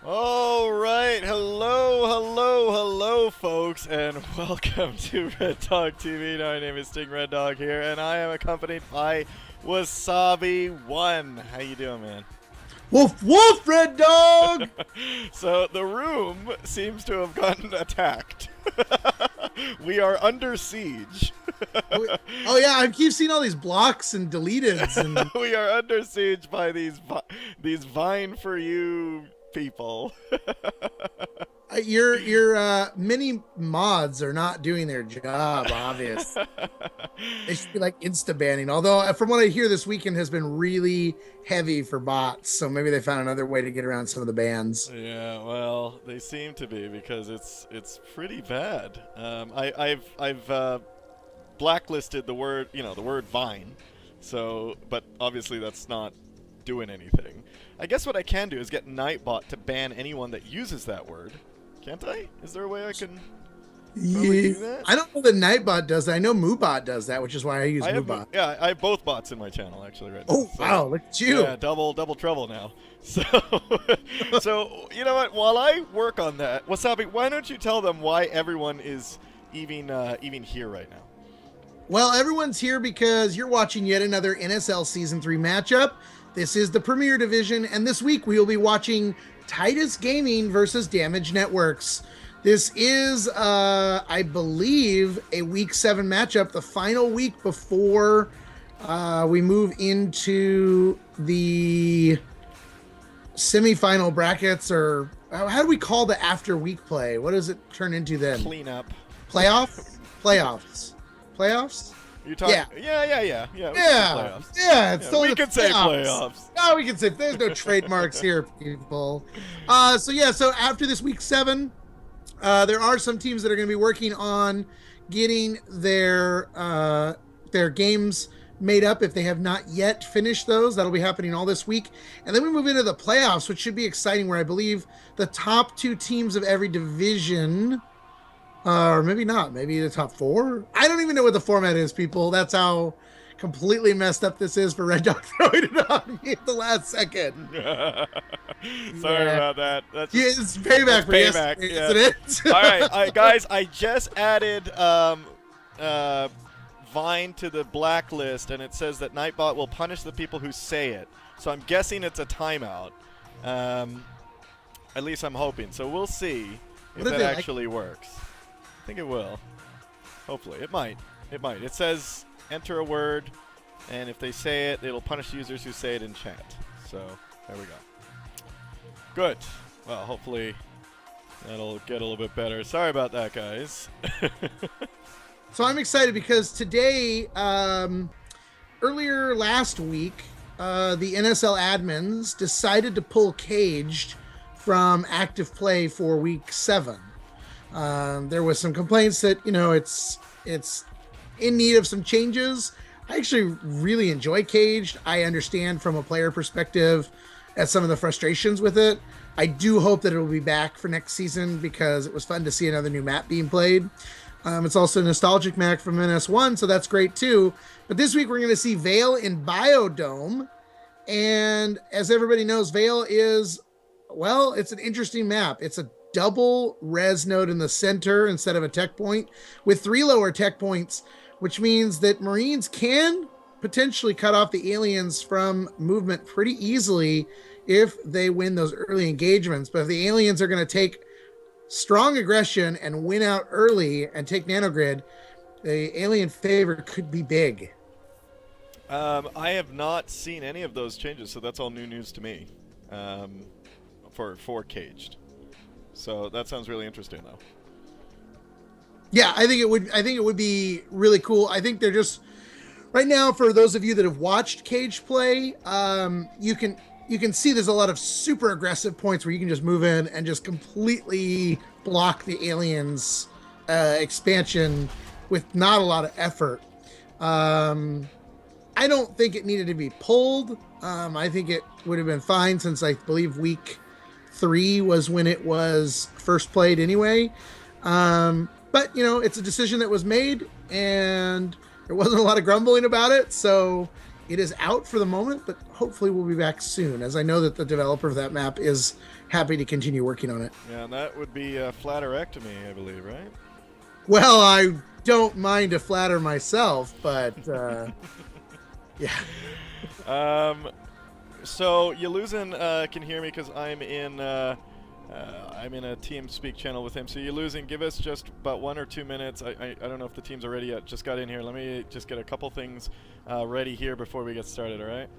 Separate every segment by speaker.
Speaker 1: All right, hello, folks, and welcome to REDDOG.TV. My name is Sting Red Dog here, and I am accompanied by Wasabi1. How you doing, man?
Speaker 2: Woof woof, Red Dog!
Speaker 1: So the room seems to have gotten attacked. We are under siege.
Speaker 2: Oh yeah, I keep seeing all these blocks and deleteds, and
Speaker 1: We are under siege by these Vine for you people.
Speaker 2: your mini mods are not doing their job. Obviously, they should be like insta banning. Although, from what I hear, this weekend has been really heavy for bots, so maybe they found another way to get around some of the bans.
Speaker 1: Yeah, well, they seem to be because it's pretty bad. I've blacklisted the word Vine, so but obviously that's not doing anything. I guess what I can do is get Nightbot to ban anyone that uses that word. Can't I? Is there a way I can do that?
Speaker 2: I don't know that Nightbot does that. I know Moobot does that, which is why I use Moobot.
Speaker 1: I have both bots in my channel actually right
Speaker 2: now. Oh,
Speaker 1: so,
Speaker 2: wow, look at you.
Speaker 1: Yeah, double trouble now. So, so you know what? While I work on that, Wasabi, why don't you tell them why everyone is even here right now?
Speaker 2: Well, everyone's here because you're watching yet another NSL Season 3 matchup. This is the Premier Division, and this week we will be watching Titus Gaming versus Damage Networks. This is, I believe, a Week 7 matchup, the final week before we move into the semifinal brackets, or how do we call the after week play? What does it turn into then?
Speaker 1: Cleanup.
Speaker 2: Playoffs? Playoffs?
Speaker 1: You're talking?
Speaker 2: Yeah.
Speaker 1: Playoffs.
Speaker 2: Yeah, it's totally
Speaker 1: we can say playoffs.
Speaker 2: No, we can say there's no trademarks here, people. So after this week 7, there are some teams that are going to be working on getting their games made up if they have not yet finished those. That'll be happening all this week. And then we move into the playoffs, which should be exciting, where I believe the top 2 teams of every division, or maybe not, maybe the top 4. I don't even know what the format is, people. That's how completely messed up this is for Red Dog throwing it on me at the last second.
Speaker 1: Sorry about that.
Speaker 2: It's payback for yesterday, isn't it?
Speaker 1: All right, guys, I just added Vine to the blacklist, and it says that Nightbot will punish the people who say it. So I'm guessing it's a timeout. At least I'm hoping. So we'll see if that actually works. I think it will. Hopefully. It might. It says enter a word, and if they say it, it'll punish users who say it in chat. So there we go. Good. Well, hopefully that'll get a little bit better. Sorry about that, guys.
Speaker 2: So I'm excited because today, earlier last week, the NSL admins decided to pull Caged from active play for week 7. There was some complaints that, it's in need of some changes. I actually really enjoy Caged. I understand from a player perspective at some of the frustrations with it. I do hope that it will be back for next season because it was fun to see another new map being played. It's also a nostalgic map from NS1, so that's great too. But this week we're going to see Vale in Biodome. And as everybody knows, Vale is, well, it's an interesting map. It's a double res node in the center instead of a tech point with 3 lower tech points, which means that Marines can potentially cut off the aliens from movement pretty easily if they win those early engagements. But if the aliens are going to take strong aggression and win out early and take nanogrid, the alien favor could be big.
Speaker 1: I have not seen any of those changes, so that's all new news to me for Caged. So that sounds really interesting, though.
Speaker 2: Yeah, I think it would be really cool. I think they're just right now, for those of you that have watched Cage play, you can see there's a lot of super aggressive points where you can just move in and just completely block the aliens expansion with not a lot of effort. I don't think it needed to be pulled. I think it would have been fine, since I believe week 3 was when it was first played anyway. But, it's a decision that was made, and there wasn't a lot of grumbling about it. So it is out for the moment, but hopefully we'll be back soon, as I know that the developer of that map is happy to continue working on it.
Speaker 1: Yeah, and that would be flatterectomy, I believe, right?
Speaker 2: Well, I don't mind to flatter myself, but yeah.
Speaker 1: So Yeluzin can hear me because I'm in a team speak channel with him. So Yeluzin, give us just about 1 or 2 minutes. I don't know if the teams are ready yet. Just got in here. Let me just get a couple things ready here before we get started. All right.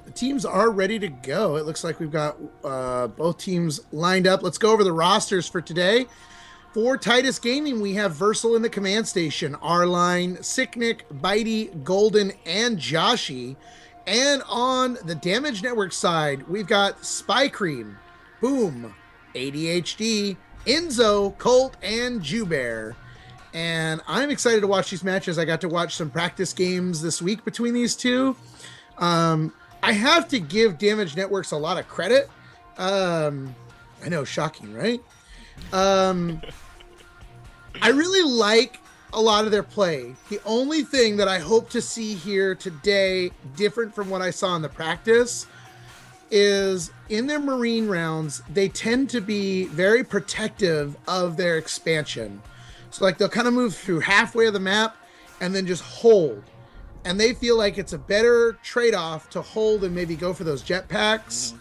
Speaker 2: The teams are ready to go. It looks like we've got both teams lined up. Let's go over the rosters for today. For Titus Gaming, we have Versal in the command station, R-Line, Sicknick, Bitey, Golden, and Joshi. And on the Damage Network side, we've got Spy Cream, Boom, ADHD, Enzo, Colt, and Jubear. And I'm excited to watch these matches. I got to watch some practice games this week between these two. I have to give Damage Networks a lot of credit. I know, shocking, right? I really like a lot of their play. The only thing that I hope to see here today, different from what I saw in the practice, is in their Marine rounds, they tend to be very protective of their expansion. So like they'll kind of move through halfway of the map and then just hold. And they feel like it's a better trade-off to hold and maybe go for those jetpacks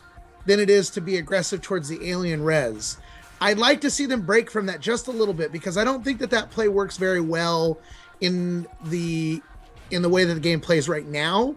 Speaker 2: than it is to be aggressive towards the alien res. I'd like to see them break from that just a little bit, because I don't think that play works very well in the way that the game plays right now.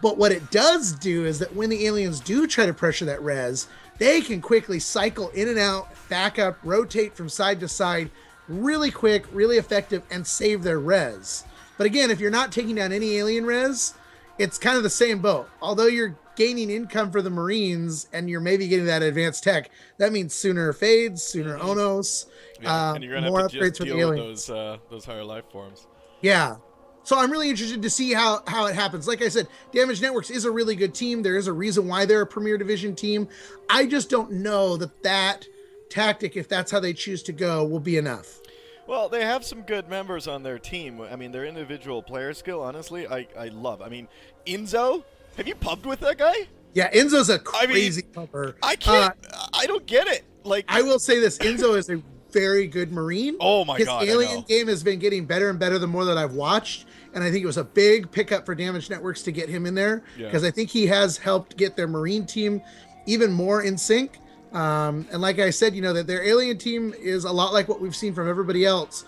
Speaker 2: But what it does do is that when the aliens do try to pressure that res, they can quickly cycle in and out, back up, rotate from side to side, really quick, really effective, and save their res. But again, if you're not taking down any alien res, it's kind of the same boat. Although you're gaining income for the Marines and you're maybe getting that advanced tech, that means sooner fades, sooner Onos,
Speaker 1: and you're gonna
Speaker 2: more
Speaker 1: have to
Speaker 2: upgrades
Speaker 1: just
Speaker 2: for the
Speaker 1: deal with
Speaker 2: aliens.
Speaker 1: those higher life forms.
Speaker 2: Yeah. So I'm really interested to see how it happens. Like I said, Damage Networks is a really good team. There is a reason why they're a Premier Division team. I just don't know that tactic, if that's how they choose to go, will be enough.
Speaker 1: Well, they have some good members on their team. I mean, their individual player skill, honestly, I love. I mean, Enzo, have you pubbed with that guy?
Speaker 2: Yeah, Enzo's a crazy pumper.
Speaker 1: I can't. I don't get it. Like,
Speaker 2: I will say this: Enzo is a very good Marine.
Speaker 1: Oh my God!
Speaker 2: His alien game has been getting better and better the more that I've watched, and I think it was a big pickup for Damage Networks to get him in there, because I think he has helped get their Marine team even more in sync. And like I said, that their alien team is a lot like what we've seen from everybody else.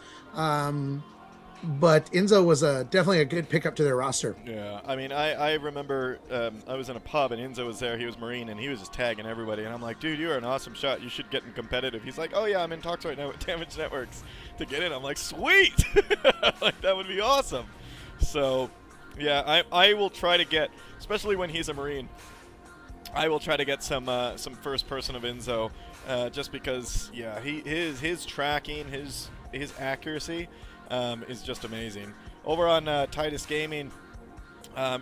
Speaker 2: But Enzo was definitely a good pickup to their roster.
Speaker 1: Yeah, I mean, I remember I was in a pub and Enzo was there. He was Marine and he was just tagging everybody. And I'm like, dude, you are an awesome shot. You should get in competitive. He's like, oh yeah, I'm in talks right now with Damage Networks to get in. I'm like, sweet, like that would be awesome. So, yeah, I will try to get, especially when he's a Marine, I will try to get some first person of Enzo, just because, yeah, his tracking, his accuracy is just amazing. Over on Titus Gaming,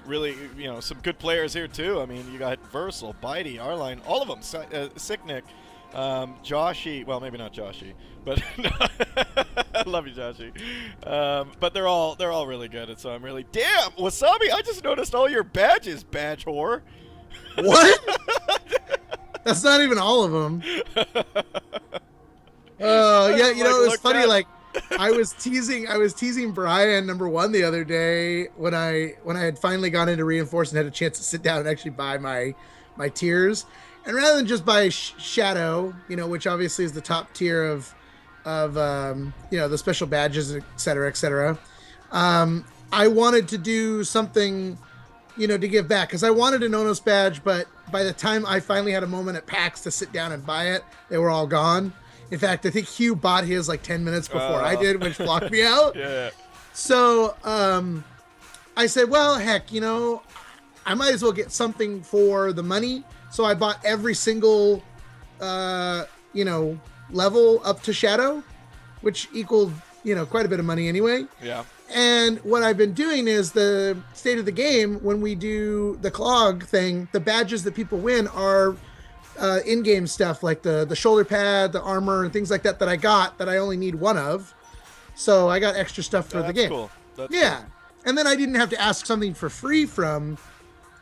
Speaker 1: really, some good players here too. I mean, you got Versal, Bitey, R-Line, all of them, Sicknick, Joshi. Well, maybe not Joshi, but I love you, Joshi. But they're all really good, and so I'm really damn Wasabi. I just noticed all your badges, badge whore.
Speaker 2: What? That's not even all of them. Oh, yeah, it was funny. Like, I was teasing Brian #1 the other day when I had finally gone into Reinforce and had a chance to sit down and actually buy my tiers. And rather than just buy Shadow, which obviously is the top tier of the special badges, et cetera, I wanted to do something, to give back, because I wanted an Onos badge, but by the time I finally had a moment at PAX to sit down and buy it, they were all gone. In fact, I think Hugh bought his like 10 minutes before I did, which blocked me out.
Speaker 1: Yeah.
Speaker 2: So I said, well, heck, I might as well get something for the money. So I bought every single, level up to Shadow, which equaled, quite a bit of money anyway.
Speaker 1: Yeah.
Speaker 2: And what I've been doing is the state of the game, when we do the clog thing, the badges that people win are in-game stuff, like the shoulder pad, the armor, and things like that I got that I only need one of. So I got extra stuff for the game.
Speaker 1: Cool. That's
Speaker 2: yeah.
Speaker 1: Cool.
Speaker 2: And then I didn't have to ask something for free from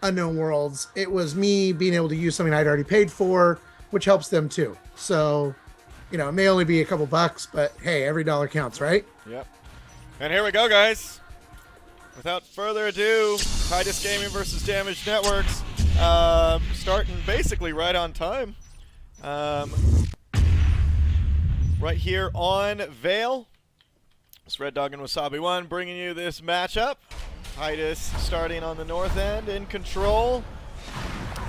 Speaker 2: Unknown Worlds. It was me being able to use something I'd already paid for, which helps them too. So, you know, it may only be a couple bucks, but hey, every dollar counts, right?
Speaker 1: Yep. And here we go, guys. Without further ado, Titus Gaming versus Damage Networks. Starting basically right on time. Right here on Vale. It's Red Dog and Wasabi 1 bringing you this matchup. Titus starting on the north end in control.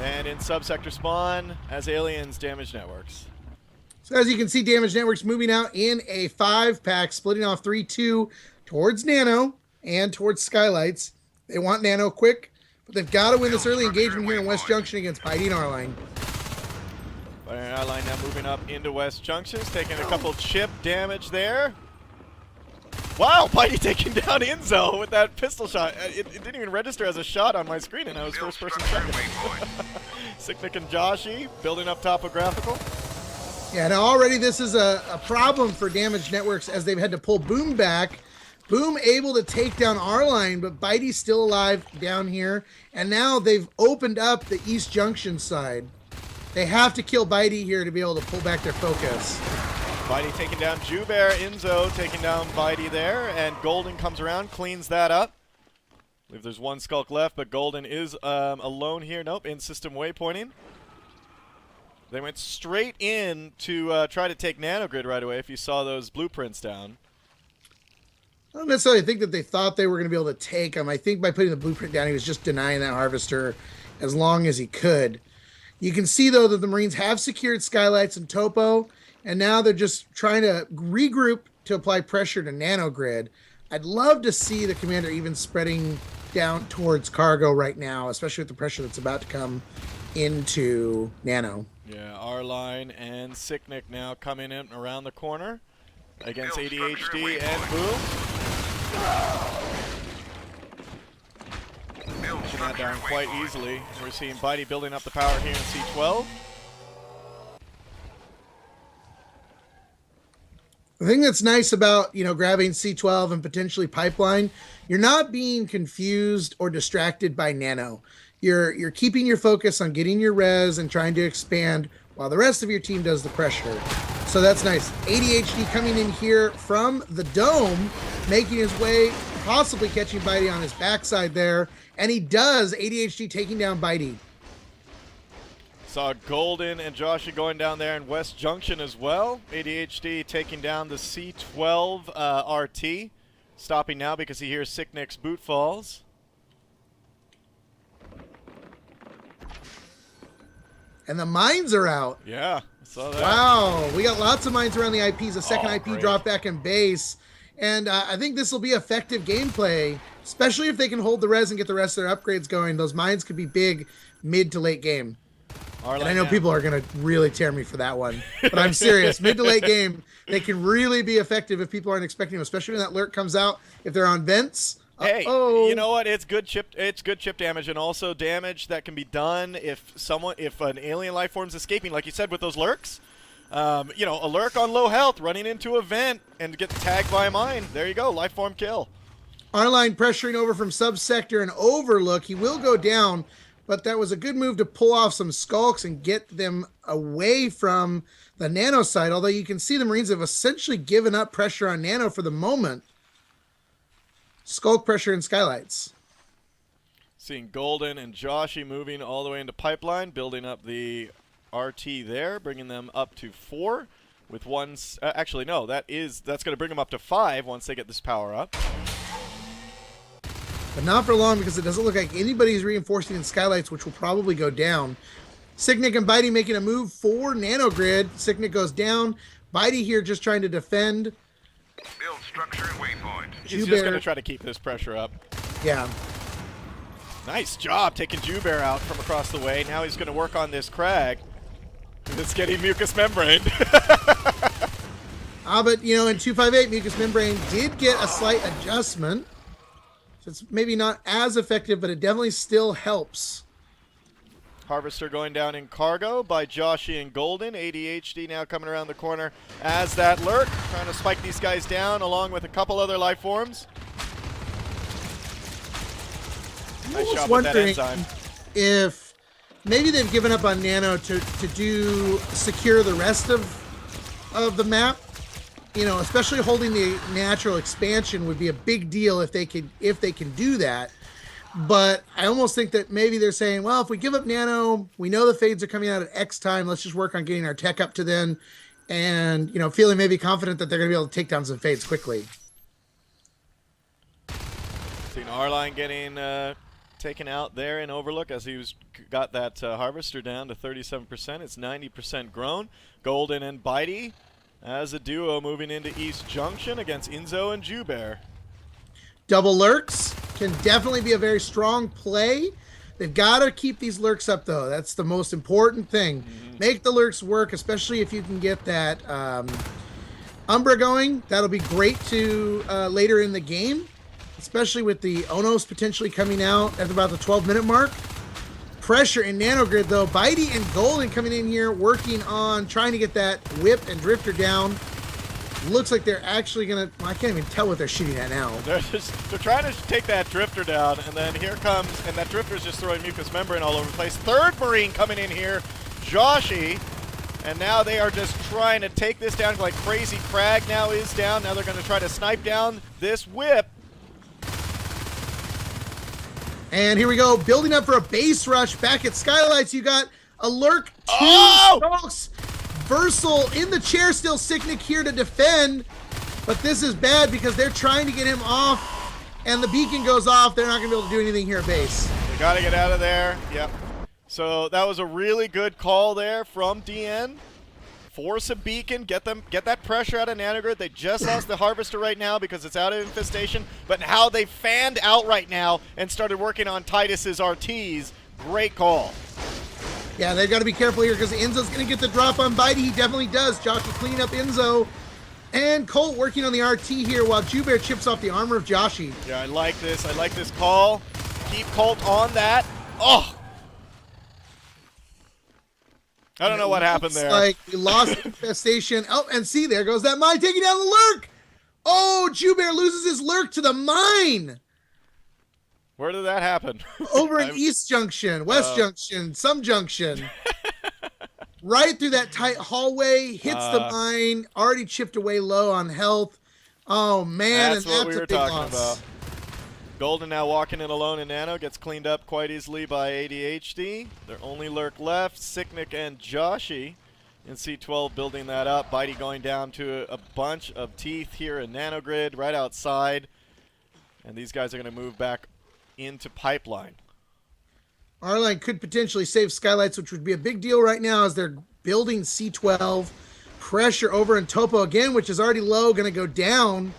Speaker 1: And in subsector spawn as aliens, Damage Networks.
Speaker 2: So as you can see, Damage Networks moving out in a 5-pack, splitting off 3-2 towards Nano and towards Skylights. They want Nano quick, but they've got to win this early engagement here in West Junction against Biting R-Line.
Speaker 1: Biting R-Line now moving up into West Junction, taking a couple chip damage there. Wow, Bitey taking down Inzo with that pistol shot. It didn't even register as a shot on my screen, and I was first person second. Sicknick and Joshy building up topographical.
Speaker 2: Yeah, now already this is a problem for Damage Networks as they've had to pull Boom back. Boom able to take down R-Line, but Bitey's still alive down here. And now they've opened up the East Junction side. They have to kill Bitey here to be able to pull back their focus.
Speaker 1: Bitey taking down Jubear, Inzo taking down Bitey there, and Golden comes around, cleans that up. I believe there's one Skulk left, but Golden is alone here. Nope, in system waypointing. They went straight in to try to take Nanogrid right away if you saw those blueprints down.
Speaker 2: I don't necessarily think that they thought they were going to be able to take him. I think by putting the blueprint down, he was just denying that harvester as long as he could. You can see, though, that the Marines have secured Skylights and Topo, and now they're just trying to regroup to apply pressure to Nanogrid. I'd love to see the commander even spreading down towards cargo right now, especially with the pressure that's about to come into Nano.
Speaker 1: Yeah, R-Line and Sicknick now coming in around the corner against ADHD and Boom. Taking that down quite easily. We're seeing Bitey building up the power here in C12.
Speaker 2: The thing that's nice about, you know, grabbing C12 and potentially Pipeline, you're not being confused or distracted by Nano. You're keeping your focus on getting your res and trying to expand while the rest of your team does the pressure. So that's nice. ADHD coming in here from the dome, making his way, possibly catching Bitey on his backside there. And he does. ADHD taking down Bitey.
Speaker 1: Saw Golden and Joshy going down there in West Junction as well. ADHD taking down the C12 RT. Stopping now because he hears Sicknick's boot falls.
Speaker 2: And the mines are out.
Speaker 1: Yeah, I saw that.
Speaker 2: Wow, we got lots of mines around the IPs. A second IP
Speaker 1: great.
Speaker 2: drop back in base. And I think this will be effective gameplay, especially if they can hold the res and get the rest of their upgrades going. Those mines could be big mid to late game. And I know people are going to really tear me for that one. But I'm serious. Mid to late game, they can really be effective if people aren't expecting them, especially when that lurk comes out. If they're on vents.
Speaker 1: Hey, you know what? It's good chip damage, and also damage that can be done if an alien life form's escaping, like you said with those lurks. You know, a lurk on low health running into a vent and get tagged by a mine. There you go, life form kill.
Speaker 2: R-Line pressuring over from subsector and overlook. He will go down, but that was a good move to pull off some skulks and get them away from the Nano side. Although you can see the Marines have essentially given up pressure on Nano for the moment. Skulk pressure and Skylights.
Speaker 1: Seeing Golden and Joshy moving all the way into Pipeline, building up the RT there, bringing them up to 4 with one. Actually, no, that's going to bring them up to 5 once they get this power up.
Speaker 2: But not for long because it doesn't look like anybody's reinforcing in Skylights, which will probably go down. Sicknick and Bitey making a move for Nanogrid. Sicknick goes down. Bitey here just trying to defend.
Speaker 3: Build structure and waypoint.
Speaker 1: He's just going to try to keep this pressure up.
Speaker 2: Yeah.
Speaker 1: Nice job taking Jubear out from across the way. Now he's going to work on this Crag. It's getting mucous membrane.
Speaker 2: But, you know, in 258, mucous membrane did get a slight adjustment. So it's maybe not as effective, but it definitely still helps.
Speaker 1: Harvester going down in cargo by Joshy and Golden. ADHD now coming around the corner as that lurk, trying to spike these guys down along with a couple other life forms. Nice
Speaker 2: almost
Speaker 1: job with that
Speaker 2: wondering
Speaker 1: enzyme.
Speaker 2: if maybe they've given up on Nano to do secure the rest of the map. You know, especially holding the natural expansion would be a big deal if they can do that. But I almost think that maybe they're saying, well, if we give up Nano, we know the fades are coming out at X time. Let's just work on getting our tech up to then, and you know, feeling maybe confident that they're going to be able to take down some fades quickly.
Speaker 1: Seen R-Line getting taken out there in Overlook as he got that Harvester down to 37%. It's 90% grown. Golden and Bitey as a duo moving into East Junction against Inzo and Jubear.
Speaker 2: Double lurks can definitely be a very strong play. They've got to keep these lurks up, though. That's the most important thing. Make the lurks work, especially if you can get that Umbra going. That'll be great to later in the game, especially with the Onos potentially coming out at about the 12-minute mark. Pressure in Nanogrid, though. Bitey and Golden coming in here working on trying to get that whip and drifter down. Looks like they're actually going to... Well, I can't even tell what they're shooting at now.
Speaker 1: They're trying to take that drifter down, and then here comes... And that drifter's just throwing mucus membrane all over the place. Third Marine coming in here, Joshi. And now they are just trying to take this down like crazy. Crag now is down. Now they're going to try to snipe down this whip.
Speaker 2: And here we go, building up for a base rush. Back at Skylights, you got a lurk, two stalks. Versal in the chair still, Sicknick here to defend. But this is bad because they're trying to get him off, and the beacon goes off. They're not going to be able to do anything here at base.
Speaker 1: They got to get out of there. Yep. So that was a really good call there from DN. Force a beacon, get that pressure out of Nanogrid. They just lost the Harvester right now because it's out of infestation, but how they fanned out right now and started working on Titus's RTs, great call.
Speaker 2: Yeah, they've got to be careful here because Enzo's going to get the drop on Bitey. He definitely does. Josh is cleaning up Enzo. And Colt working on the RT here while Jubear chips off the armor of Joshi.
Speaker 1: Yeah, I like this. I like this call. Keep Colt on that. Oh! I don't know what happened there.
Speaker 2: Like we lost infestation. Oh, and see, there goes that mine taking down the lurk. Oh, Jubear loses his lurk to the mine.
Speaker 1: Where did that happen?
Speaker 2: Over in East Junction, West Junction, some junction. Right through that tight hallway, hits the mine, already chipped away low on health. Oh, man.
Speaker 1: That's what we were talking about. Golden now walking in alone in Nano, gets cleaned up quite easily by ADHD. Their only lurk left, Sicknick and Joshi in C12 building that up. Bitey going down to a bunch of teeth here in Nanogrid right outside. And these guys are going to move back into Pipeline.
Speaker 2: R-Line could potentially save Skylights, which would be a big deal right now as they're building C12. Pressure over in Topo again, which is already low, going to go down.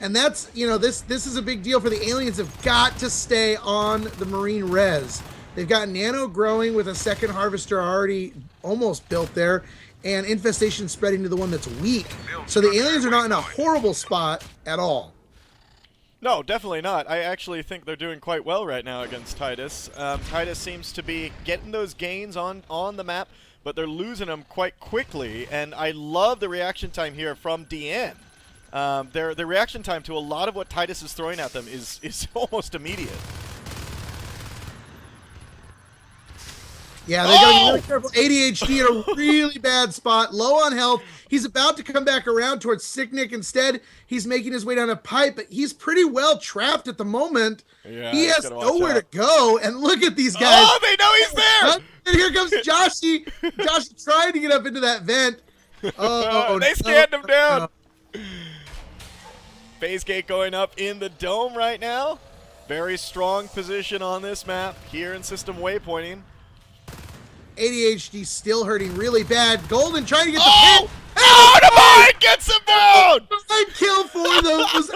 Speaker 2: And that's, you know, this is a big deal for the aliens. Have got to stay on the Marine res. They've got Nano growing with a second Harvester already almost built there, and infestation spreading to the one that's weak. So the aliens are not in a horrible spot at all.
Speaker 1: No, definitely not. I actually think they're doing quite well right now against Titus. Titus seems to be getting those gains on the map, but they're losing them quite quickly. And I love the reaction time here from DN. Their reaction time to a lot of what Titus is throwing at them is almost immediate.
Speaker 2: Yeah, they got to be really careful. ADHD in a really bad spot, low on health. He's about to come back around towards Sicknick. Instead, he's making his way down a pipe, but he's pretty well trapped at the moment. Yeah, he has nowhere to go, and look at these guys.
Speaker 1: Oh, they know he's there!
Speaker 2: And here comes Joshi. Joshi trying to get up into that vent. Oh,
Speaker 1: they stand him down. Phase gate going up in the dome right now. Very strong position on this map here in system waypointing.
Speaker 2: ADHD still hurting really bad. Golden trying to get the pin.
Speaker 1: Oh, the mine gets him down!
Speaker 2: I'd kill for those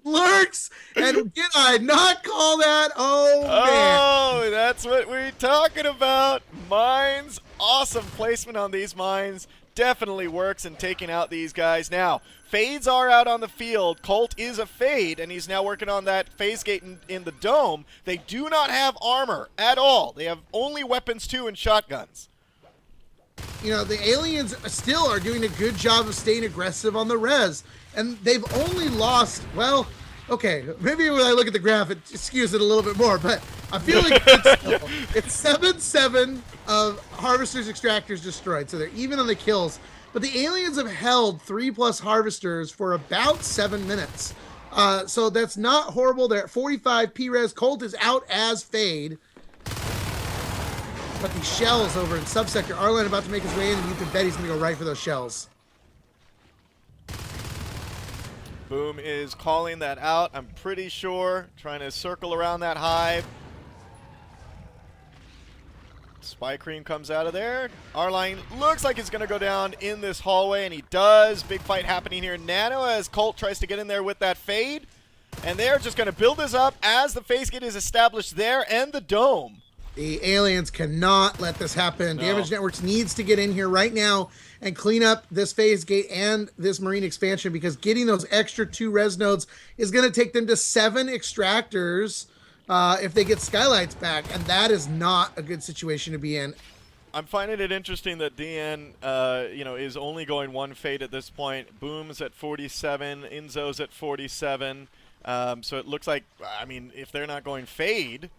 Speaker 2: lurks. And did I not call that? Oh, man.
Speaker 1: Oh, that's what we're talking about. Mines. Awesome placement on these mines. Definitely works in taking out these guys. Now, fades are out on the field. Colt is a fade, and he's now working on that phase gate in the dome. They do not have armor at all. They have only weapons 2 and shotguns.
Speaker 2: You know, the aliens still are doing a good job of staying aggressive on the res. And they've only lost, well, Okay, maybe when I look at the graph, it skews it a little bit more, but I feel like it's 7-7 of harvesters, extractors destroyed, so they're even on the kills. But the aliens have held 3+ harvesters for about 7 minutes. So that's not horrible. They're at 45 P-Res. Colt is out as Fade. But these shells over in subsector, Arline about to make his way in, and you can bet he's going to go right for those shells.
Speaker 1: Boom is calling that out, I'm pretty sure. Trying to circle around that hive. Spy Cream comes out of there. Arline looks like he's going to go down in this hallway, and he does. Big fight happening here. Nano as Colt tries to get in there with that Fade. And they're just going to build this up as the phase gate is established there and the dome.
Speaker 2: The aliens cannot let this happen.
Speaker 1: No.
Speaker 2: Damage Networks needs to get in here right now and clean up this phase gate and this marine expansion, because getting those extra 2 res nodes is going to take them to 7 extractors if they get skylights back, and that is not a good situation to be in.
Speaker 1: I'm finding it interesting that DN, is only going 1 Fade at this point. Boom's at 47, Inzo's at 47. So it looks like, I mean, if they're not going Fade.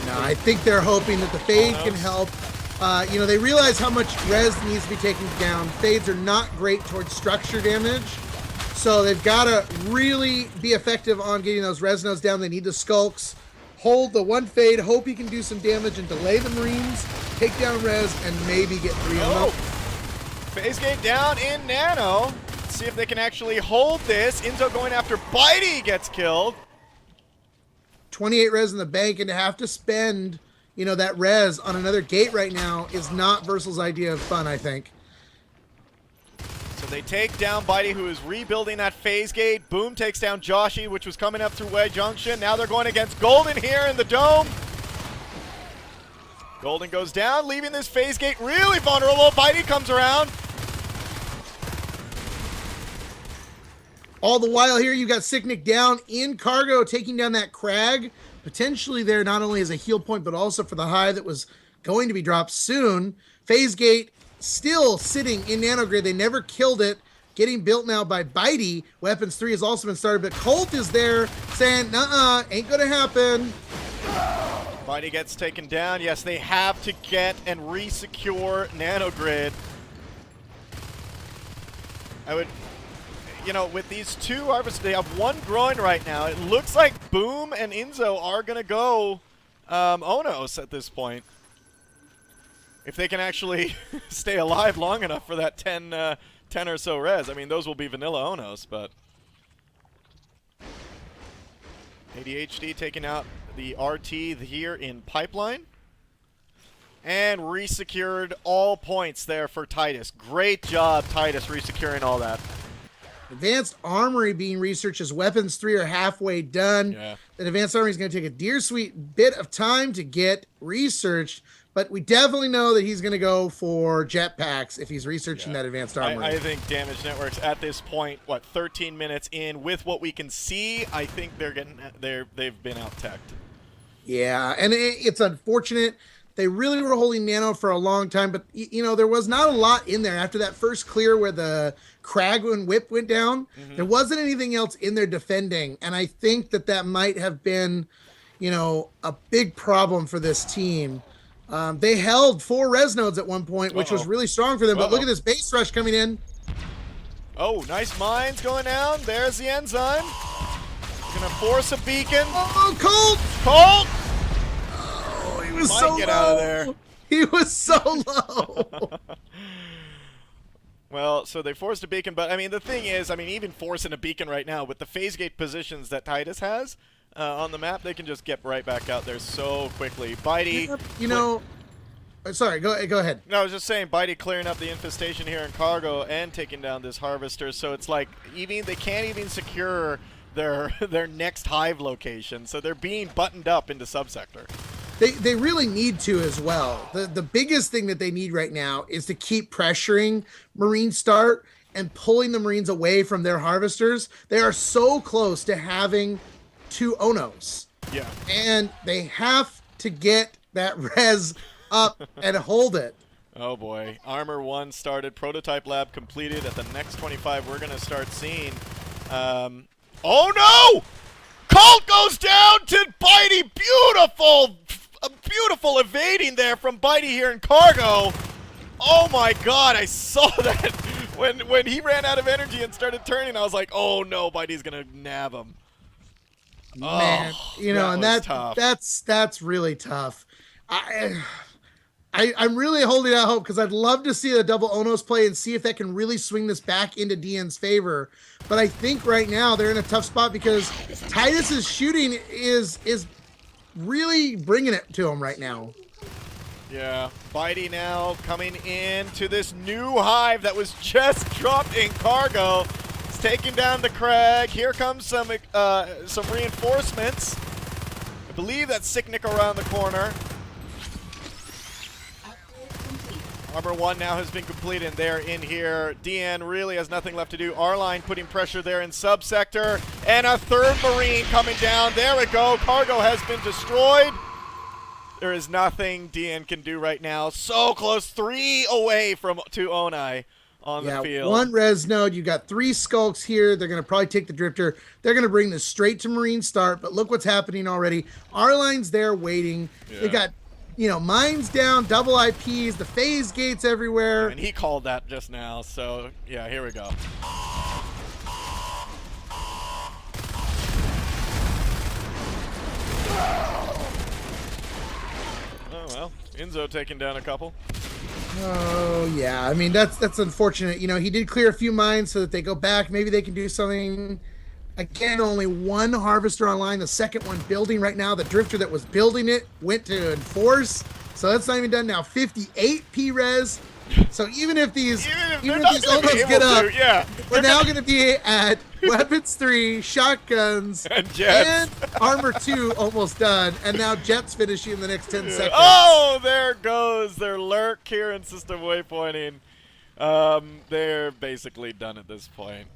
Speaker 2: No, I think they're hoping that the Fade can help. They realize how much res needs to be taken down. Fades are not great towards structure damage, so they've got to really be effective on getting those res nodes down. They need the skulks. Hold the 1 Fade, hope he can do some damage and delay the Marines, take down res, and maybe get 3 of them.
Speaker 1: Phase gate down in Nano. Let's see if they can actually hold this. Inzo going after Bitey, gets killed.
Speaker 2: 28 res in the bank, and to have to spend, that res on another gate right now is not Versal's idea of fun, I think.
Speaker 1: So they take down Bitey, who is rebuilding that phase gate. Boom takes down Joshi, which was coming up through Way Junction. Now they're going against Golden here in the dome. Golden goes down, leaving this phase gate really vulnerable. Bitey comes around.
Speaker 2: All the while here, you got Sicknick down in cargo, taking down that crag. Potentially there not only as a heal point, but also for the hive that was going to be dropped soon. Phase gate still sitting in nanogrid. They never killed it. Getting built now by Bitey. Weapons 3 has also been started, but Colt is there saying, nuh-uh, ain't gonna happen.
Speaker 1: Bitey gets taken down. Yes, they have to get and re-secure nanogrid. I would... with these 2 harvests, they have 1 growing right now. It looks like Boom and Inzo are going to go Onos at this point. If they can actually stay alive long enough for that 10 or so res. I mean, those will be vanilla Onos, but... ADHD taking out the RT here in Pipeline. And re-secured all points there for Titus. Great job, Titus, re-securing all that.
Speaker 2: Advanced Armory being researched as Weapons 3 are halfway done.
Speaker 1: Yeah.
Speaker 2: The Advanced Armory is going to take a dear sweet bit of time to get researched, but we definitely know that he's going to go for jetpacks if he's researching that Advanced Armory.
Speaker 1: I think Damage Networks at this point, 13 minutes in, with what we can see, I think they've been out-teched.
Speaker 2: Yeah, and it's unfortunate. They really were holding Nano for a long time, but there was not a lot in there after that first clear where the Crag and Whip went down. Mm-hmm. There wasn't anything else in there defending, and I think that might have been, a big problem for this team. They held 4 res nodes at one point, which was really strong for them, but look at this base rush coming in.
Speaker 1: Oh, nice mines going down. There's the enzyme. Gonna force a beacon.
Speaker 2: Oh, Colt!
Speaker 1: Colt!
Speaker 2: He was so
Speaker 1: get
Speaker 2: low.
Speaker 1: Out of there.
Speaker 2: He was so low.
Speaker 1: Well, so they forced a beacon, but I mean, the thing is, even forcing a beacon right now with the phase gate positions that Titus has on the map, they can just get right back out there so quickly. Bitey,
Speaker 2: sorry, go ahead.
Speaker 1: No, I was just saying, Bitey clearing up the infestation here in cargo and taking down this harvester, so it's like they can't even secure their next hive location, so they're being buttoned up into subsector.
Speaker 2: They really need to as well. The biggest thing that they need right now is to keep pressuring Marine Start and pulling the Marines away from their harvesters. They are so close to having 2 Onos.
Speaker 1: Yeah.
Speaker 2: And they have to get that res up and hold it.
Speaker 1: Oh boy. Armor 1 started, prototype lab completed. At the next 25, we're going to start seeing Oh no! Colt goes down to Bitey. Beautiful evading there from Bitey here in cargo. Oh my god, I saw that when he ran out of energy and started turning. I was like, oh no, Bitey's gonna nab him.
Speaker 2: Man, you know, and
Speaker 1: was tough.
Speaker 2: that's really tough. I'm really holding out hope because I'd love to see the double Onos play and see if that can really swing this back into DN's favor. But I think right now they're in a tough spot because Titus's shooting is really bringing it to him right now.
Speaker 1: Yeah, Bitey now coming into this new hive that was just dropped in cargo. It's taking down the Crag. Here comes some reinforcements. I believe that's Sicknick around the corner. Armor 1 now has been completed, and they're in here. DN really has nothing left to do. R-Line putting pressure there in subsector, and a third Marine coming down. There we go. Cargo has been destroyed. There is nothing DN can do right now. So close, 3 away to Onai on the field.
Speaker 2: 1 res node. You got 3 skulks here. They're going to probably take the drifter. They're going to bring this straight to Marine start, but look what's happening already. R-Line's there waiting. Yeah. They got, you know, mines down, double IPs, the phase gates everywhere.
Speaker 1: And he called that just now, so yeah, here we go. Oh well, Enzo taking down a couple.
Speaker 2: Oh yeah, I mean that's unfortunate. You know, he did clear a few mines so that they go back. Maybe they can do something. Again, only 1 harvester online. The second one building right now. The drifter that was building it went to enforce. So that's not even done now. 58 P-res. So even if these almost get up,
Speaker 1: yeah,
Speaker 2: we're now going to be at weapons 3, shotguns,
Speaker 1: and jets.
Speaker 2: And armor 2 almost done. And now jets finishing in the next 10 seconds.
Speaker 1: Oh, there goes their lurk here in system waypointing. They're basically done at this point.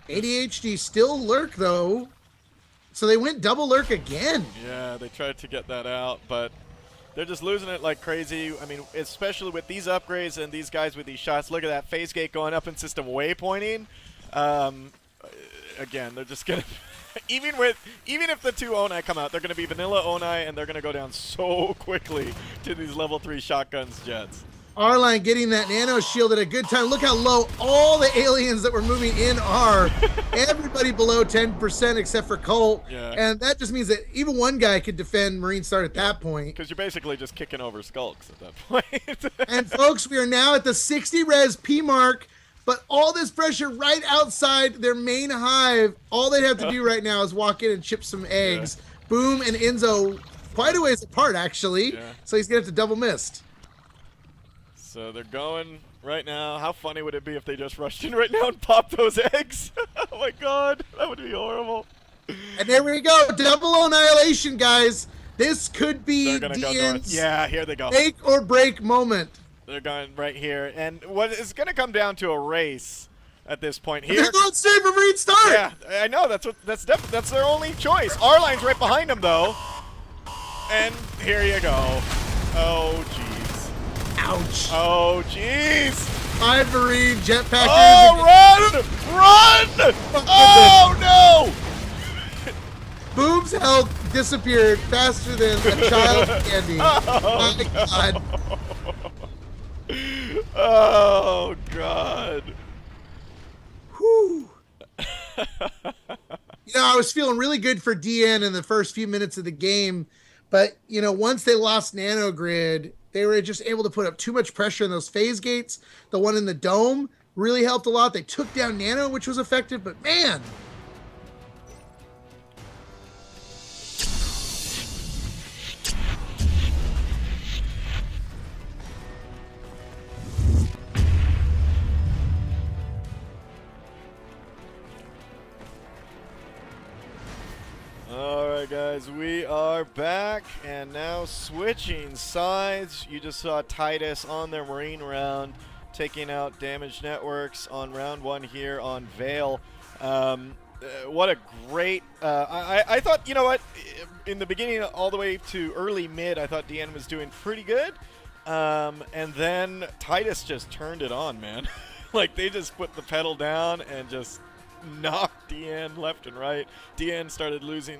Speaker 2: ADHD still lurk though, so they went double lurk again.
Speaker 1: Yeah, they tried to get that out, but they're just losing it like crazy. I mean, especially with these upgrades and these guys with these shots. Look at that phase gate going up in system waypointing. Again, they're just gonna even if the 2 Onai come out, they're gonna be vanilla Onai, and they're gonna go down so quickly to these level 3 shotguns jets.
Speaker 2: R-Line getting that nano shield at a good time. Look how low all the aliens that were moving in are. Everybody below 10% except for Colt.
Speaker 1: Yeah.
Speaker 2: And that just means that even one guy could defend Marine Start at that point.
Speaker 1: Because you're basically just kicking over skulks at that point.
Speaker 2: And folks, we are now at the 60 res P mark, but all this pressure right outside their main hive. All they have to do right now is walk in and chip some eggs. Yeah. Boom and Enzo quite a ways apart, actually. Yeah. So he's going to have to double mist.
Speaker 1: So they're going right now. How funny would it be if they just rushed in right now and popped those eggs? Oh my god, that would be horrible.
Speaker 2: And there we go, double annihilation, guys. This could be
Speaker 1: DN's yeah, here they go.
Speaker 2: Make or break moment.
Speaker 1: They're going right here, and what is going to come down to a race at this point here.
Speaker 2: They're going straight for Marine Start.
Speaker 1: Yeah, I know. That's their only choice. R-Line's right behind them though, and here you go. Oh geez.
Speaker 2: Ouch.
Speaker 1: Oh, jeez.
Speaker 2: 5 Marine jetpackers.
Speaker 1: Oh, run! Oh, no!
Speaker 2: Boom's health disappeared faster than a child candy. Oh, my God.
Speaker 1: Oh, God.
Speaker 2: Whew. You know, I was feeling really good for DN in the first few minutes of the game, but, you know, once they lost nanogrid, they were just able to put up too much pressure in those phase gates. The one in the dome really helped a lot. They took down Nano, which was effective, but man.
Speaker 1: Alright guys, we are back and now switching sides. You just saw Titus on their Marine round taking out damaged networks on round 1 here on Vale. What a great I thought, you know what, in the beginning all the way to early mid I thought DN was doing pretty good, and then Titus just turned it on, man. Like they just put the pedal down and just knocked DN left and right. DN started losing,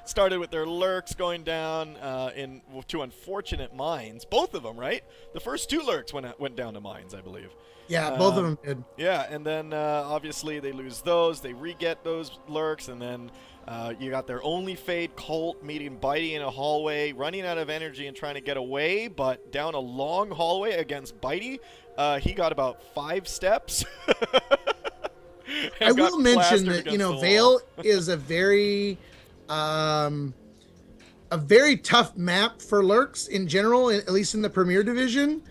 Speaker 1: started with their lurks going down to unfortunate mines. Both of them, right? The first 2 lurks went down to mines, I believe.
Speaker 2: Yeah, both of them did.
Speaker 1: Yeah, and then obviously they lose those. They re-get those lurks, and then you got their only fade Colt meeting Bitey in a hallway, running out of energy and trying to get away, but down a long hallway against Bitey. He got about 5 steps.
Speaker 2: I will mention that, Vale is a very tough map for lurks in general, at least in the Premier Division.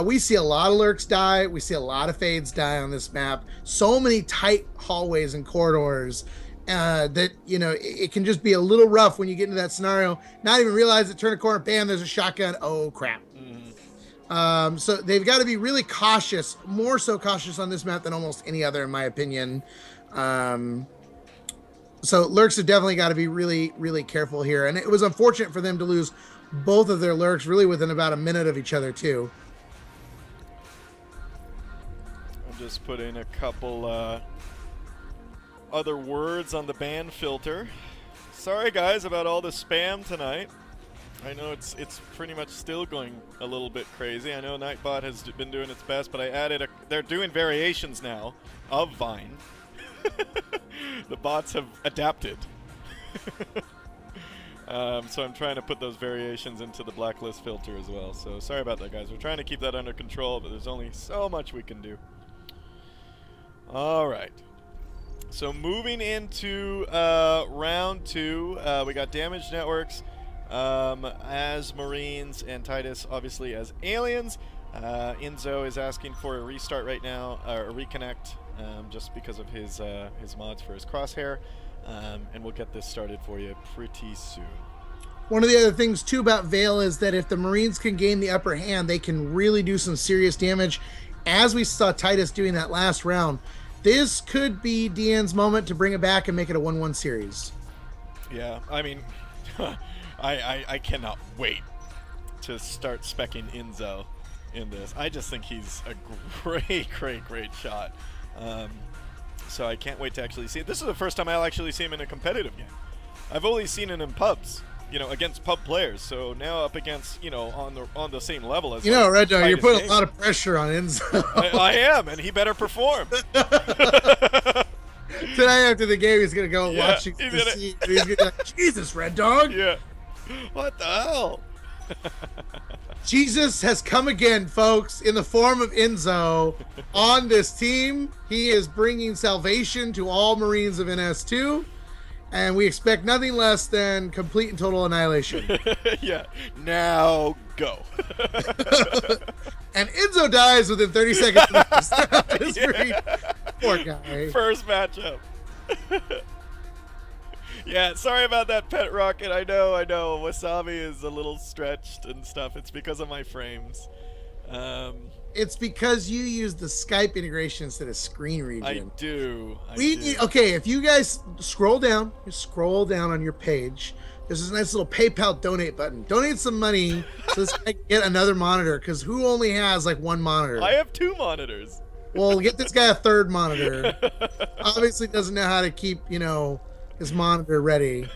Speaker 2: We see a lot of lurks die. We see a lot of fades die on this map. So many tight hallways and corridors that, it can just be a little rough when you get into that scenario. Not even realize it, turn a corner, bam, there's a shotgun. Oh, crap. So they've got to be really cautious, more so cautious on this map than almost any other, in my opinion. So lurks have definitely got to be really, really careful here. And it was unfortunate for them to lose both of their lurks really within about a minute of each other, too.
Speaker 1: Just put in a couple other words on the ban filter. Sorry guys about all the spam tonight. I know it's pretty much still going a little bit crazy. I know Nightbot has been doing its best, but I added they're doing variations now of Vine. The bots have adapted. So I'm trying to put those variations into the blacklist filter as well. So sorry about that, guys. We're trying to keep that under control, but there's only so much we can do. All right. So moving into round 2, we got Damage Networks as Marines and Titus obviously as aliens. Enzo is asking for a restart right now, or a reconnect, just because of his mods for his crosshair, and we'll get this started for you pretty soon.
Speaker 2: One of the other things too about Vale is that if the Marines can gain the upper hand, they can really do some serious damage, as we saw Titus doing that last round. This could be DN's moment to bring it back and make it a 1-1 series.
Speaker 1: Yeah, I mean, I cannot wait to start specking Enzo in this. I just think he's a great shot. So I can't wait to actually see it. This is the first time I'll actually see him in a competitive game. I've only seen him in pubs, against pub players. So now up against, on the same level as
Speaker 2: Red Dog, you're putting a lot of pressure on Enzo.
Speaker 1: I am, and he better perform.
Speaker 2: Tonight after the game, he's gonna go and watch you. He's gonna be like, Jesus, Red Dog.
Speaker 1: Yeah. What the hell?
Speaker 2: Jesus has come again, folks, in the form of Enzo on this team. He is bringing salvation to all Marines of NS2, and we expect nothing less than complete and total annihilation.
Speaker 1: Yeah. Now go.
Speaker 2: And Enzo dies within 30 seconds of this. Poor guy.
Speaker 1: First matchup. Yeah, sorry about that, Pet Rocket. I know. Wasabi is a little stretched and stuff. It's because of my frames.
Speaker 2: It's because you use the Skype integration instead of screen region.
Speaker 1: I do.
Speaker 2: Okay, if you guys scroll down on your page, there's this nice little PayPal donate button. Donate some money so this guy can get another monitor, because who only has like one monitor?
Speaker 1: I have 2 monitors.
Speaker 2: Well, get this guy a 3rd monitor. Obviously doesn't know how to keep, his monitor ready.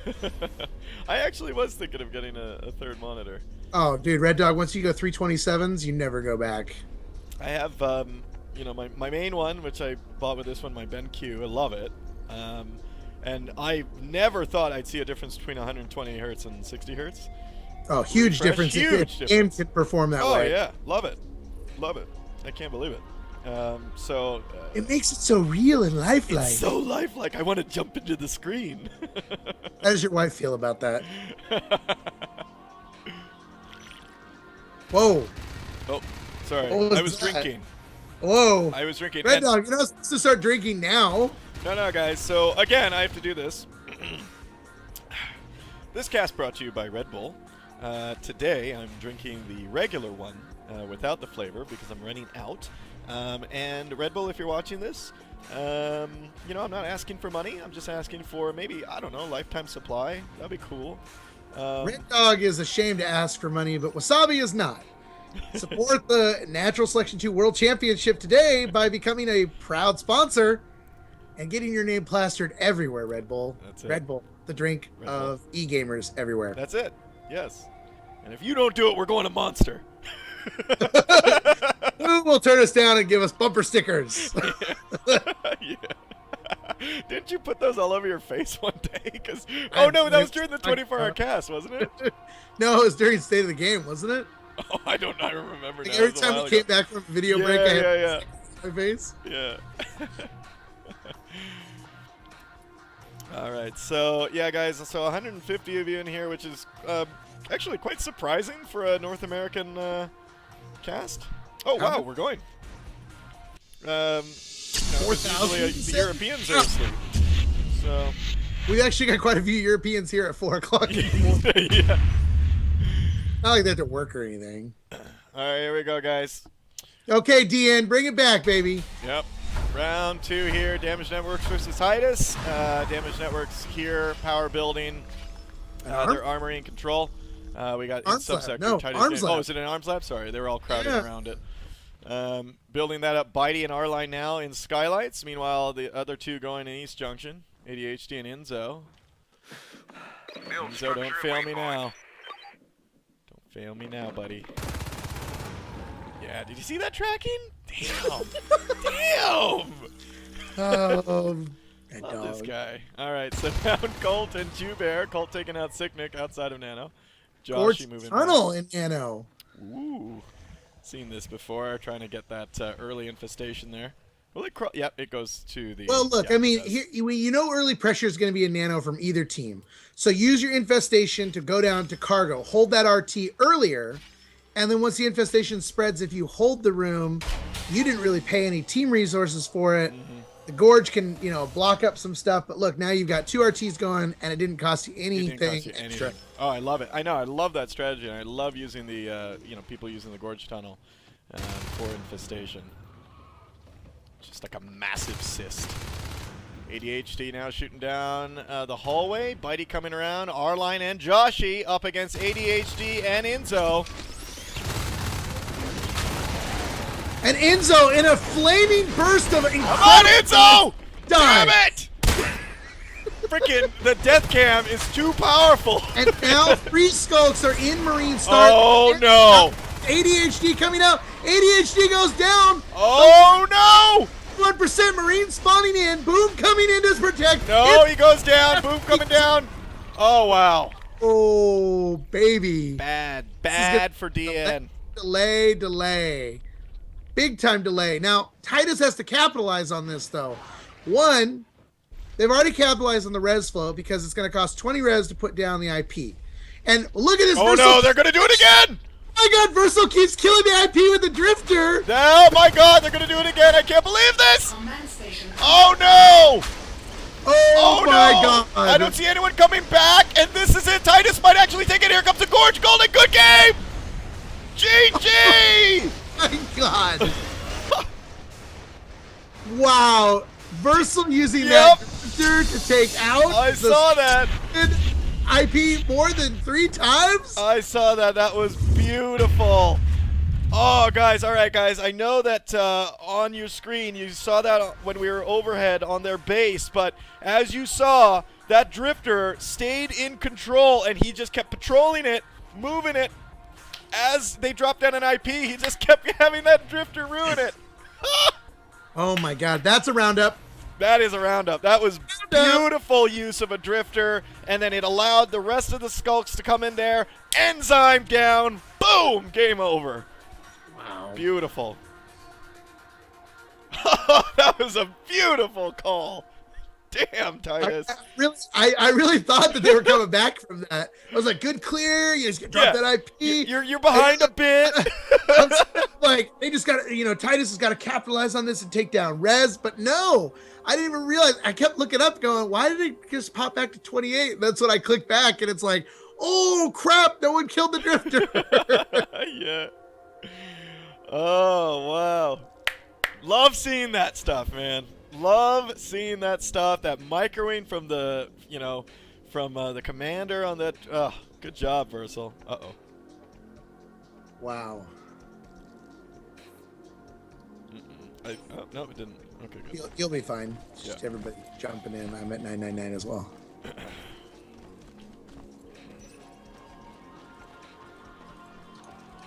Speaker 1: I actually was thinking of getting a 3rd monitor.
Speaker 2: Oh, dude, Red Dog, once you go 327s, you never go back.
Speaker 1: I have, my main one, which I bought with this one, my BenQ. I love it. And I never thought I'd see a difference between 120 hertz and 60 hertz.
Speaker 2: Oh, huge difference.
Speaker 1: Huge
Speaker 2: difference. Game can perform that way.
Speaker 1: Oh, yeah. Love it. I can't believe it.
Speaker 2: It makes it so real and lifelike.
Speaker 1: It's so lifelike. I want to jump into the screen.
Speaker 2: How does your wife feel about that? Whoa.
Speaker 1: Oh, sorry. I was drinking.
Speaker 2: Whoa.
Speaker 1: I was drinking.
Speaker 2: Red Dog, you're not supposed to start drinking now.
Speaker 1: No, guys. So, again, I have to do this. This cast brought to you by Red Bull. Today, I'm drinking the regular one without the flavor because I'm running out. And Red Bull, if you're watching this, I'm not asking for money. I'm just asking for maybe, I don't know, lifetime supply. That'd be cool.
Speaker 2: Red Dog is ashamed to ask for money, but Wasabi is not. Support the Natural Selection 2 World Championship today by becoming a proud sponsor and getting your name plastered everywhere, Red Bull.
Speaker 1: That's it.
Speaker 2: Red Bull, the drink
Speaker 1: Red Bull.
Speaker 2: of e-gamers everywhere.
Speaker 1: That's it. Yes. And if you don't do it, we're going to Monster.
Speaker 2: Who will turn us down and give us bumper stickers?
Speaker 1: Yeah. Didn't you put those all over your face one day? Oh no, that was during the 24-hour cast, wasn't it?
Speaker 2: No, it was during State of the Game, wasn't it?
Speaker 1: Oh, I don't remember now.
Speaker 2: Every time we came back from a video break, I had my face.
Speaker 1: Yeah. All right, so yeah, guys, so 150 of you in here, which is actually quite surprising for a North American cast. Oh wow, we're going. Usually the Europeans are asleep. So
Speaker 2: we've actually got quite a few Europeans here at 4 o'clock in the morning.
Speaker 1: Yeah.
Speaker 2: Not like they have to work or anything.
Speaker 1: All right, here we go, guys.
Speaker 2: Okay, DN, bring it back, baby.
Speaker 1: Yep. Round 2 here. Damage Networks versus Titus. Damage Networks here. Power building. They're armory and control. We got in subsector.
Speaker 2: No,
Speaker 1: Titus.
Speaker 2: Arms Lab.
Speaker 1: Oh, is it an arms lab? Sorry, they were all crowded around it. Building that up, Bitey and R-Line now in Skylights. Meanwhile, the other two going in East Junction. ADHD and Enzo. Enzo, don't fail me now. Don't fail me now, buddy. Yeah, did you see that tracking? Damn. Damn! Love this guy. All right, so down Colt and Bear. Colt taking out Sicknick outside of Nano. Joshy moving
Speaker 2: tunnel in Nano.
Speaker 1: Ooh. Seen this before, trying to get that early infestation there. Will it crawl? Yep, it goes to the...
Speaker 2: Well, look,
Speaker 1: yeah,
Speaker 2: I mean, here, you know early pressure is going to be a Nano from either team. So use your infestation to go down to cargo. Hold that RT earlier, and then once the infestation spreads, if you hold the room, you didn't really pay any team resources for it. Mm-hmm. The Gorge can, block up some stuff. But look, now you've got 2 RTs going, and it didn't cost you anything extra.
Speaker 1: Oh, I love it. I know. I love that strategy. And I love using the, people using the Gorge tunnel for infestation. Just like a massive cyst. ADHD now shooting down the hallway. Bitey coming around. R-Line and Joshy up against ADHD and Enzo.
Speaker 2: And Enzo in a flaming burst of incredible...
Speaker 1: Come on, Enzo!
Speaker 2: Die.
Speaker 1: Damn it! Freaking the death cam is too powerful.
Speaker 2: And now 3 skulks are in Marine start.
Speaker 1: Oh no!
Speaker 2: ADHD coming out. ADHD goes down.
Speaker 1: Oh no!
Speaker 2: 1% Marine spawning in. Boom coming in to protect.
Speaker 1: No, he goes down. Boom coming down. Oh wow.
Speaker 2: Oh baby.
Speaker 1: Bad for DN.
Speaker 2: Delay. Big time delay. Now Titus has to capitalize on this though. One, they've already capitalized on the res flow because it's going to cost 20 res to put down the IP. And look at this.
Speaker 1: Oh no, they're going to do it again.
Speaker 2: Oh my god, Versal keeps killing the IP with the drifter.
Speaker 1: Oh my god, they're going to do it again. I can't believe this. Oh no.
Speaker 2: Oh my god.
Speaker 1: I don't see anyone coming back, and this is it. Titus might actually take it. Here comes the Gorge Golden. Good game. GG.
Speaker 2: My god. Wow. Versal using that drifter to take out.
Speaker 1: I saw that.
Speaker 2: IP more than 3 times?
Speaker 1: I saw that. That was beautiful. Oh, guys. All right, guys. I know that on your screen you saw that when we were overhead on their base, but as you saw, that drifter stayed in control, and he just kept patrolling it, moving it. As they dropped down an IP, he just kept having that drifter ruin it.
Speaker 2: Oh, my God. That's a roundup.
Speaker 1: That is a roundup. That was beautiful use of a drifter, and then it allowed the rest of the skulks to come in there. Enzyme down. Boom. Game over.
Speaker 2: Wow.
Speaker 1: Beautiful. That was a beautiful call. Damn, Titus.
Speaker 2: I really thought that they were coming back from that. I was like, good clear. You just drop that IP.
Speaker 1: You're behind a bit.
Speaker 2: Like, they just got to, Titus has got to capitalize on this and take down res. But no, I didn't even realize. I kept looking up going, why did it just pop back to 28? And that's when I clicked back, and it's like, oh, crap. No one killed the drifter.
Speaker 1: Yeah. Oh, wow. Love seeing that stuff, man. Love seeing that stuff. That microwing from the, from the commander on that. Oh, good job, Versal. Uh-oh.
Speaker 2: Wow.
Speaker 1: Oh, no, it didn't. Okay, good.
Speaker 2: You'll be fine.
Speaker 1: Yeah.
Speaker 2: Just everybody jumping in. I'm at 999 as well.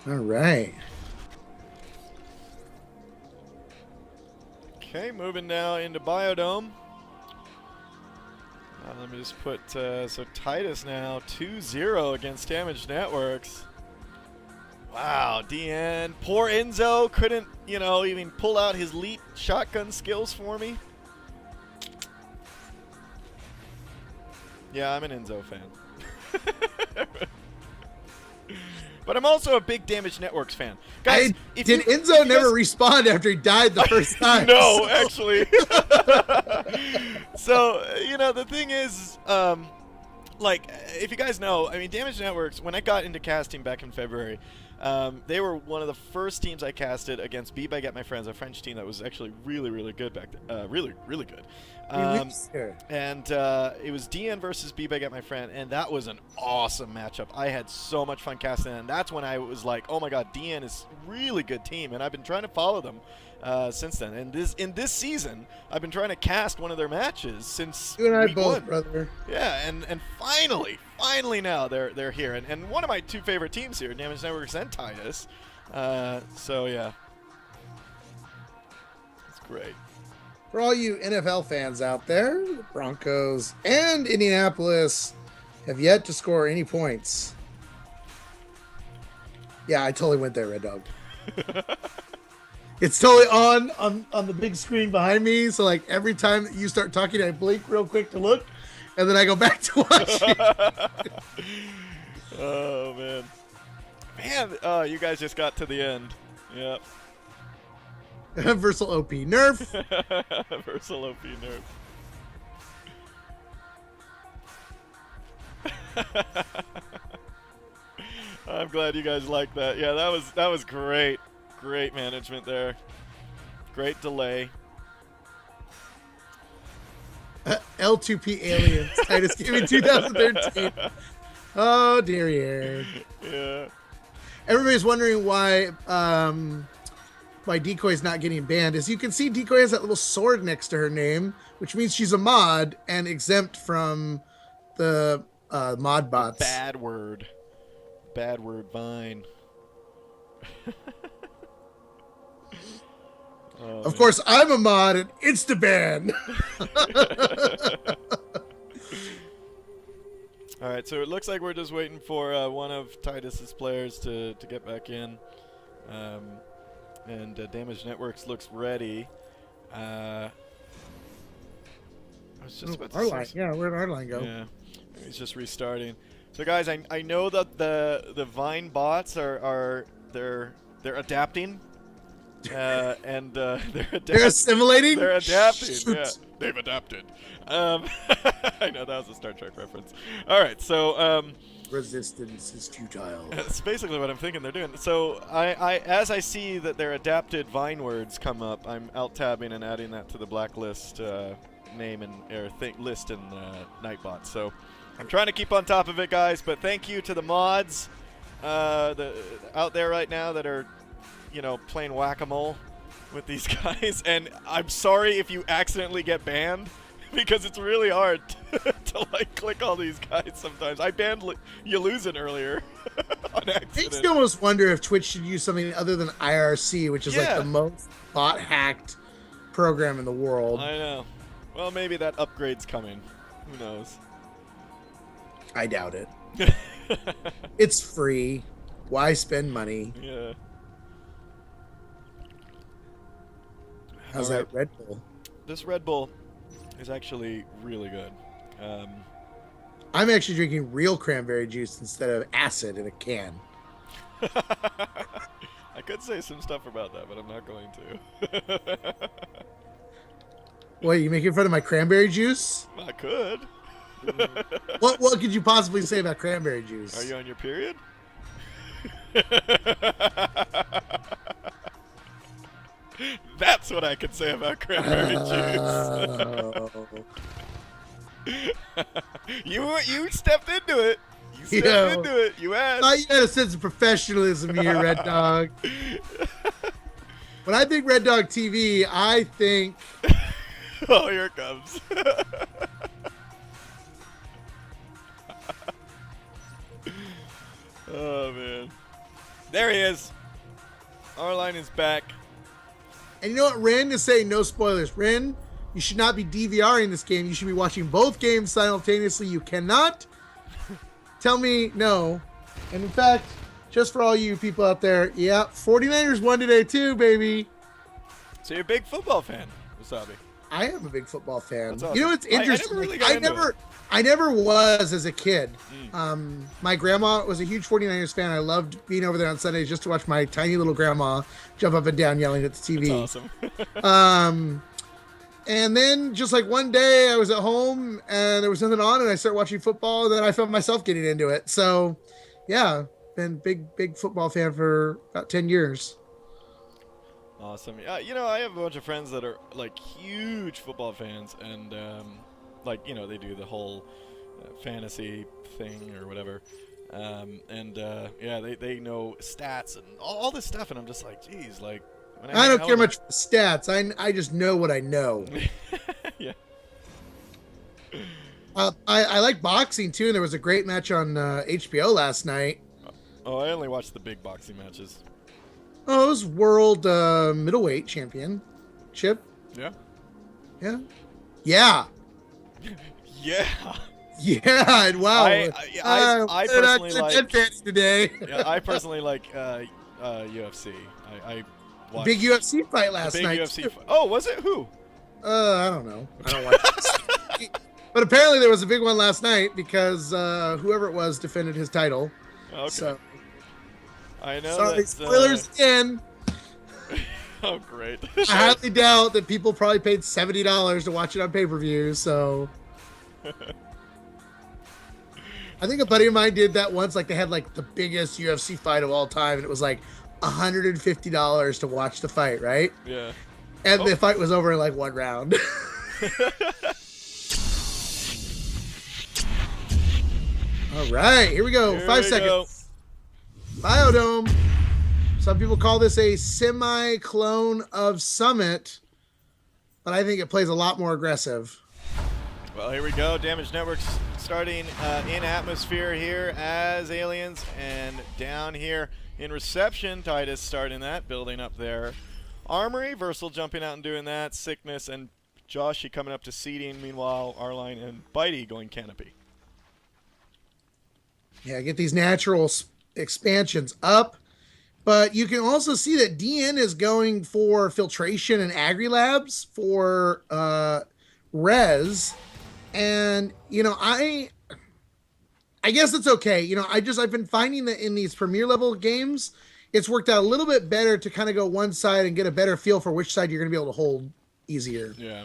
Speaker 2: All right.
Speaker 1: Okay, moving now into Biodome. Let me just put, so Titus now 2-0 against Damaged Networks. Wow, DN. Poor Enzo couldn't, even pull out his elite shotgun skills for me. Yeah, I'm an Enzo fan. But I'm also a big Damaged Networks fan. Guys,
Speaker 2: Enzo never respawned after he died the first time?
Speaker 1: No, actually. So, the thing is, if you guys know, Damaged Networks, when I got into casting back in February, they were one of the first teams I casted against Be By Get My Friends, a French team that was actually really, really good back then. Really, really good. And it was DN versus Be By Get My Friend, and that was an awesome matchup. I had so much fun casting, and that's when I was like, oh my god, DN is a really good team, and I've been trying to follow them since then. And in this season, I've been trying to cast one of their matches since
Speaker 2: you and I
Speaker 1: week
Speaker 2: both,
Speaker 1: 1.
Speaker 2: brother.
Speaker 1: Yeah, and finally now they're here, and one of my two favorite teams here, Damaged Networks and Titus. So yeah, it's great.
Speaker 2: For all you NFL fans out there, the Broncos and Indianapolis have yet to score any points. Yeah, I totally went there, Red Dog. It's totally on the big screen behind me. So like every time that you start talking, I blink real quick to look, and then I go back to watching.
Speaker 1: Oh man, you guys just got to the end. Yep.
Speaker 2: Versal OP nerf.
Speaker 1: Versal OP nerf. I'm glad you guys liked that. Yeah, that was great. Great management there. Great delay.
Speaker 2: L2P aliens. Titus Gaming 2013. Oh dear.
Speaker 1: Yeah.
Speaker 2: Everybody's wondering why Decoy's not getting banned. As you can see, Decoy has that little sword next to her name, which means she's a mod and exempt from the mod bots.
Speaker 1: Bad word Vine.
Speaker 2: Of course, I'm a mod and insta-ban.
Speaker 1: All right, so it looks like we're just waiting for one of Titus's players to get back in. And Damaged Networks looks ready. I was just about to say.
Speaker 2: Yeah, where'd our line go?
Speaker 1: Yeah, he's just restarting. So guys, I know that the Vine bots are adapting. They're
Speaker 2: assimilating.
Speaker 1: They're adapting.
Speaker 2: Shoot.
Speaker 1: Yeah, they've adapted. I know that was a Star Trek reference. All right, so
Speaker 2: resistance is futile.
Speaker 1: That's basically what I'm thinking they're doing. So as I see that their adapted Vine words come up, I'm alt-tabbing and adding that to the blacklist name and list in Nightbot. So I'm trying to keep on top of it, guys. But thank you to the mods out there right now that are playing whack-a-mole with these guys. And I'm sorry if you accidentally get banned, because it's really hard to click all these guys sometimes. I banned Yaluzin earlier on accident.
Speaker 2: Makes you almost wonder if Twitch should use something other than IRC, which is like the most bot-hacked program in the world.
Speaker 1: I know. Well, maybe that upgrade's coming. Who knows?
Speaker 2: I doubt it. It's free. Why spend money?
Speaker 1: Yeah.
Speaker 2: How's that Red Bull?
Speaker 1: This Red Bull is actually really good.
Speaker 2: I'm actually drinking real cranberry juice instead of acid in a can.
Speaker 1: I could say some stuff about that, but I'm not going to.
Speaker 2: What, you making fun of my cranberry juice?
Speaker 1: I could.
Speaker 2: What could you possibly say about cranberry juice?
Speaker 1: Are you on your period? That's what I could say about cranberry juice. You stepped into it. You stepped into it. You asked.
Speaker 2: I thought you had a sense of professionalism here, Red Dog. When I think Red Dog TV, I think.
Speaker 1: Oh, here it comes. Oh, man. There he is. R-Line is back.
Speaker 2: And you know what? Ren is saying no spoilers. Ren, you should not be DVRing this game. You should be watching both games simultaneously. You cannot tell me no. And in fact, just for all you people out there, yeah, 49ers won today too, baby.
Speaker 1: So you're a big football fan, Wasabi.
Speaker 2: I am a big football fan.
Speaker 1: That's awesome.
Speaker 2: You know what's interesting?
Speaker 1: I never really got into it.
Speaker 2: I never was as a kid. My grandma was a huge 49ers fan. I loved being over there on Sundays just to watch my tiny little grandma jump up and down yelling at the TV.
Speaker 1: That's awesome.
Speaker 2: And then just like one day I was at home and there was nothing on and I started watching football and then I found myself getting into it. So yeah, been big football fan for about 10 years.
Speaker 1: Awesome. You know, I have a bunch of friends that are like huge football fans and like, you know, they do the whole fantasy thing or whatever. Yeah, they know stats and all this stuff and I'm just like, geez, like when
Speaker 2: I don't care much for the stats. I just know what I know.
Speaker 1: Yeah.
Speaker 2: I like boxing too, and there was a great match on HBO last night.
Speaker 1: Oh, I only watched the big boxing matches.
Speaker 2: Oh, it was world middleweight championship.
Speaker 1: Yeah.
Speaker 2: Yeah. Yeah.
Speaker 1: Yeah.
Speaker 2: Yeah. And wow.
Speaker 1: I personally like
Speaker 2: today.
Speaker 1: Yeah, I personally like UFC. I watched
Speaker 2: Big UFC fight last night.
Speaker 1: Big UFC. Oh, was it? Who?
Speaker 2: I don't know. I don't watch this. But apparently there was a big one last night because whoever it was defended his title.
Speaker 1: Okay.
Speaker 2: So,
Speaker 1: I know.
Speaker 2: sorry, spoilers again.
Speaker 1: Oh, great.
Speaker 2: I highly doubt that people probably paid $70 to watch it on pay-per-view. So, I think a buddy of mine did that once. Like they had like the biggest UFC fight of all time, and it was like $150 to watch the fight, right?
Speaker 1: Yeah.
Speaker 2: And the fight was over in like one round. All right, here we go.
Speaker 1: Here
Speaker 2: 5
Speaker 1: we
Speaker 2: seconds. Biodome. Some people call this a semi-clone of Summit, but I think it plays a lot more aggressive.
Speaker 1: Well, here we go. Damage Networks starting in atmosphere here as aliens, and down here in reception, Titus starting that, building up their armory. Versal jumping out and doing that. Sickness and Joshy coming up to seeding. Meanwhile, Arline and Bitey going canopy.
Speaker 2: Yeah, get these natural expansions up. But you can also see that DN is going for filtration and agri-labs for res. And, you know, I guess it's okay. You know, I've been finding that in these premier level games, it's worked out a little bit better to kind of go one side and get a better feel for which side you're going to be able to hold easier.
Speaker 1: Yeah.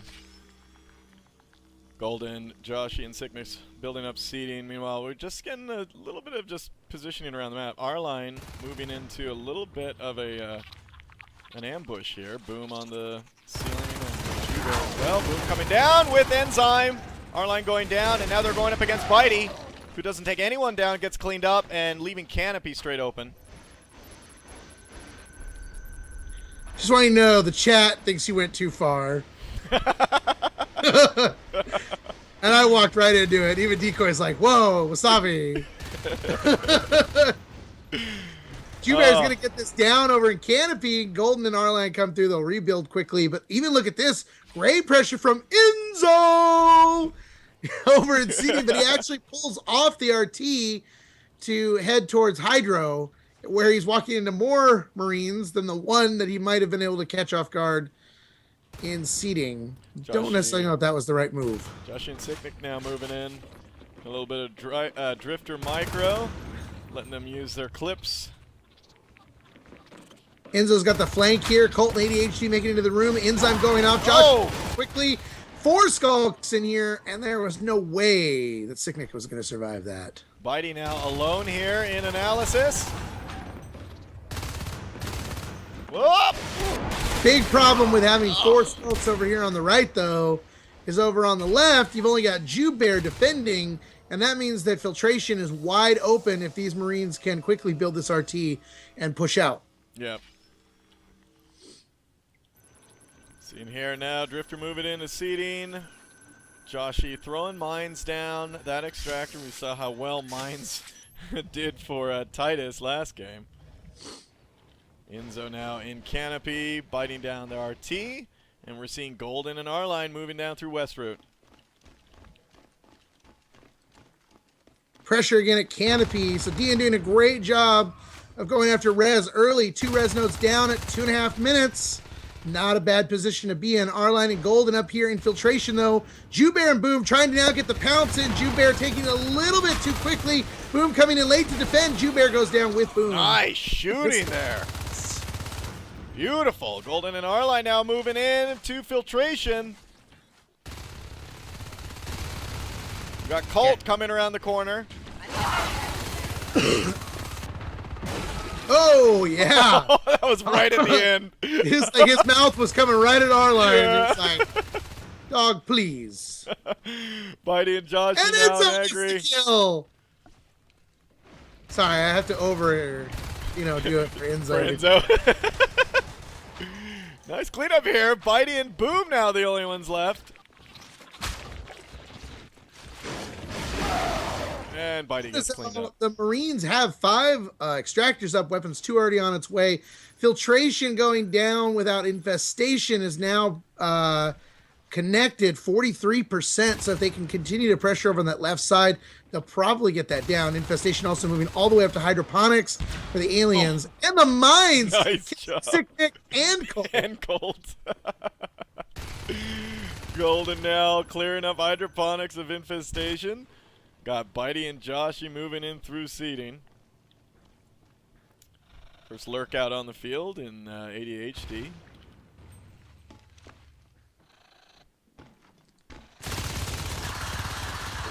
Speaker 1: Golden, Joshy, and Sickness building up seeding. Meanwhile, we're just getting a little bit of just positioning around the map. Our line moving into a little bit of a an ambush here. Boom on the ceiling and Judo as well. Boom coming down with Enzyme. Our line going down, and now they're going up against Bitey, who doesn't take anyone down, gets cleaned up, and leaving Canopy straight open.
Speaker 2: Just want you to know the chat thinks you went too far. And I walked right into it. Even Decoy's like, whoa, Wasabi. Q-Bear's going to get this down over in Canopy. Golden and Arline come through. They'll rebuild quickly. But even look at this. Great pressure from Enzo over in seeding. But he actually pulls off the RT to head towards Hydro, where he's walking into more Marines than the one that he might have been able to catch off guard in seeding. Don't necessarily know if that was the right move.
Speaker 1: Josh and Sicknick now moving in. A little bit of Drifter Micro, letting them use their clips.
Speaker 2: Enzo's got the flank here. Colt and ADHD making it into the room. Enzyme going off. Josh quickly. 4 skulks in here, and there was no way that Sicknick was going to survive that.
Speaker 1: Bitey now alone here in analysis. Whoop!
Speaker 2: Big problem with having 4 skulks over here on the right, though, is over on the left, you've only got Bear defending, and that means that filtration is wide open if these Marines can quickly build this RT and push out.
Speaker 1: Yep. Seen here now, Drifter moving into seating. Joshy throwing mines down. That extractor, we saw how well mines did for Titus last game. Enzo now in canopy, biting down the RT. And we're seeing Golden and R-Line moving down through West Route.
Speaker 2: Pressure again at canopy. So DN doing a great job of going after res early. 2 res nodes down at 2.5 minutes. Not a bad position to be in. R-Line and Golden up here. Infiltration though. Jubear and Boom trying to now get the pounce in. Jubear taking it a little bit too quickly. Boom coming in late to defend. Jubear goes down with Boom.
Speaker 1: Nice shooting there. Beautiful. Golden and R-Line now moving in to filtration. We got Colt coming around the corner.
Speaker 2: Oh, yeah.
Speaker 1: That was right at the end.
Speaker 2: His mouth was coming right at R-Line.
Speaker 1: Yeah.
Speaker 2: It's like, dog, please.
Speaker 1: Bitey and Josh
Speaker 2: And
Speaker 1: now
Speaker 2: it's
Speaker 1: angry.
Speaker 2: a kill. Sorry, I have to do it for Enzo.
Speaker 1: For Enzo. Nice cleanup here. Bitey and Boom now the only ones left. And Bitey gets cleaned up.
Speaker 2: The Marines have 5 extractors up, weapons 2 already on its way. Filtration going down without infestation is now connected 43%. So if they can continue to pressure over on that left side, they'll probably get that down. Infestation also moving all the way up to hydroponics for the aliens. And the mines!
Speaker 1: Nice job.
Speaker 2: Sicknick and Colt.
Speaker 1: And Colt. Golden now clearing up hydroponics of infestation. Got Bitey and Joshy moving in through seeding. First lurk out on the field in ADHD.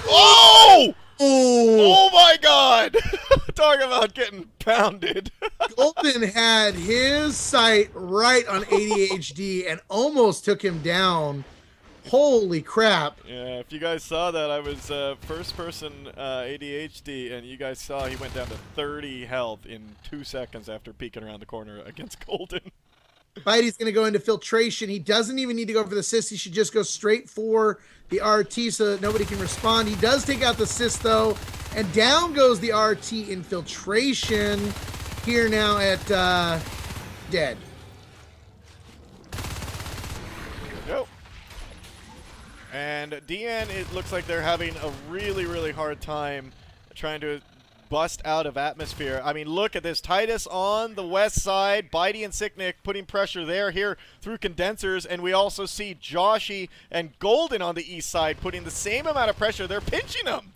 Speaker 1: Oh! Oh my God! Talk about getting pounded.
Speaker 2: Golden had his sight right on ADHD and almost took him down. Holy crap.
Speaker 1: Yeah, if you guys saw that, I was first person ADHD, and you guys saw he went down to 30 health in 2 seconds after peeking around the corner against Golden.
Speaker 2: Bitey's going to go into filtration. He doesn't even need to go for the assist. He should just go straight for the RT so that nobody can respond. He does take out the assist, though, and down goes the RT infiltration here now at dead.
Speaker 1: Yep. And DN, it looks like they're having a really, really hard time trying to bust out of atmosphere. I mean, look at this. Titus on the west side. Bitey and Sicknick putting pressure there here through condensers. And we also see Joshy and Golden on the east side putting the same amount of pressure. They're pinching them.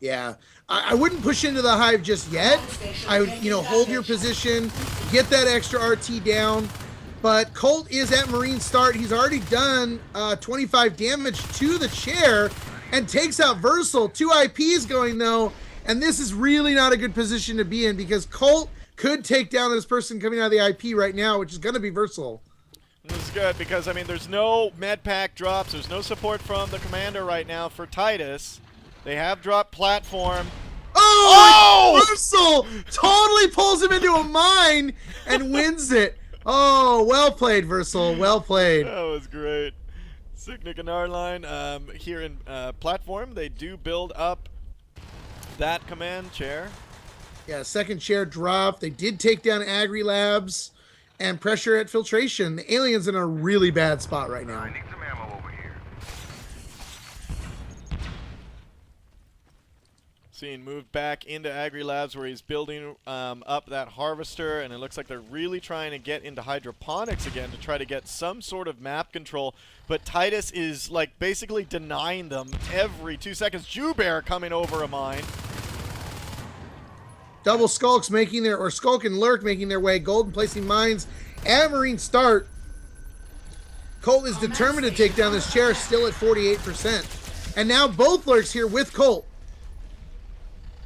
Speaker 2: Yeah. I wouldn't push into the hive just yet. I would, hold your position, get that extra RT down. But Colt is at Marine start. He's already done 25 damage to the chair and takes out Versal. 2 IPs going, though. And this is really not a good position to be in because Colt could take down this person coming out of the IP right now, which is going to be Versal.
Speaker 1: This is good because, I mean, there's no med pack drops. There's no support from the commander right now for Titus. They have dropped platform.
Speaker 2: Oh! Versal totally pulls him into a mine and wins it. Oh, well played, Versal. Well played.
Speaker 1: That was great. Sicknick and R-Line here in platform. They do build up that command chair.
Speaker 2: Yeah, second chair drop. They did take down Agri Labs and pressure at filtration. The alien's in a really bad spot right now.
Speaker 3: I need some ammo over here.
Speaker 1: Seeing moved back into Agri Labs where he's building up that harvester, and it looks like they're really trying to get into hydroponics again to try to get some sort of map control. But Titus is like basically denying them every 2 seconds. Jubear coming over a mine.
Speaker 2: Double Skulks making their, or Skulk and Lurk making their way. Golden placing mines at Marine start. Colt is determined to take down this chair, still at 48%. And now both Lurks here with Colt.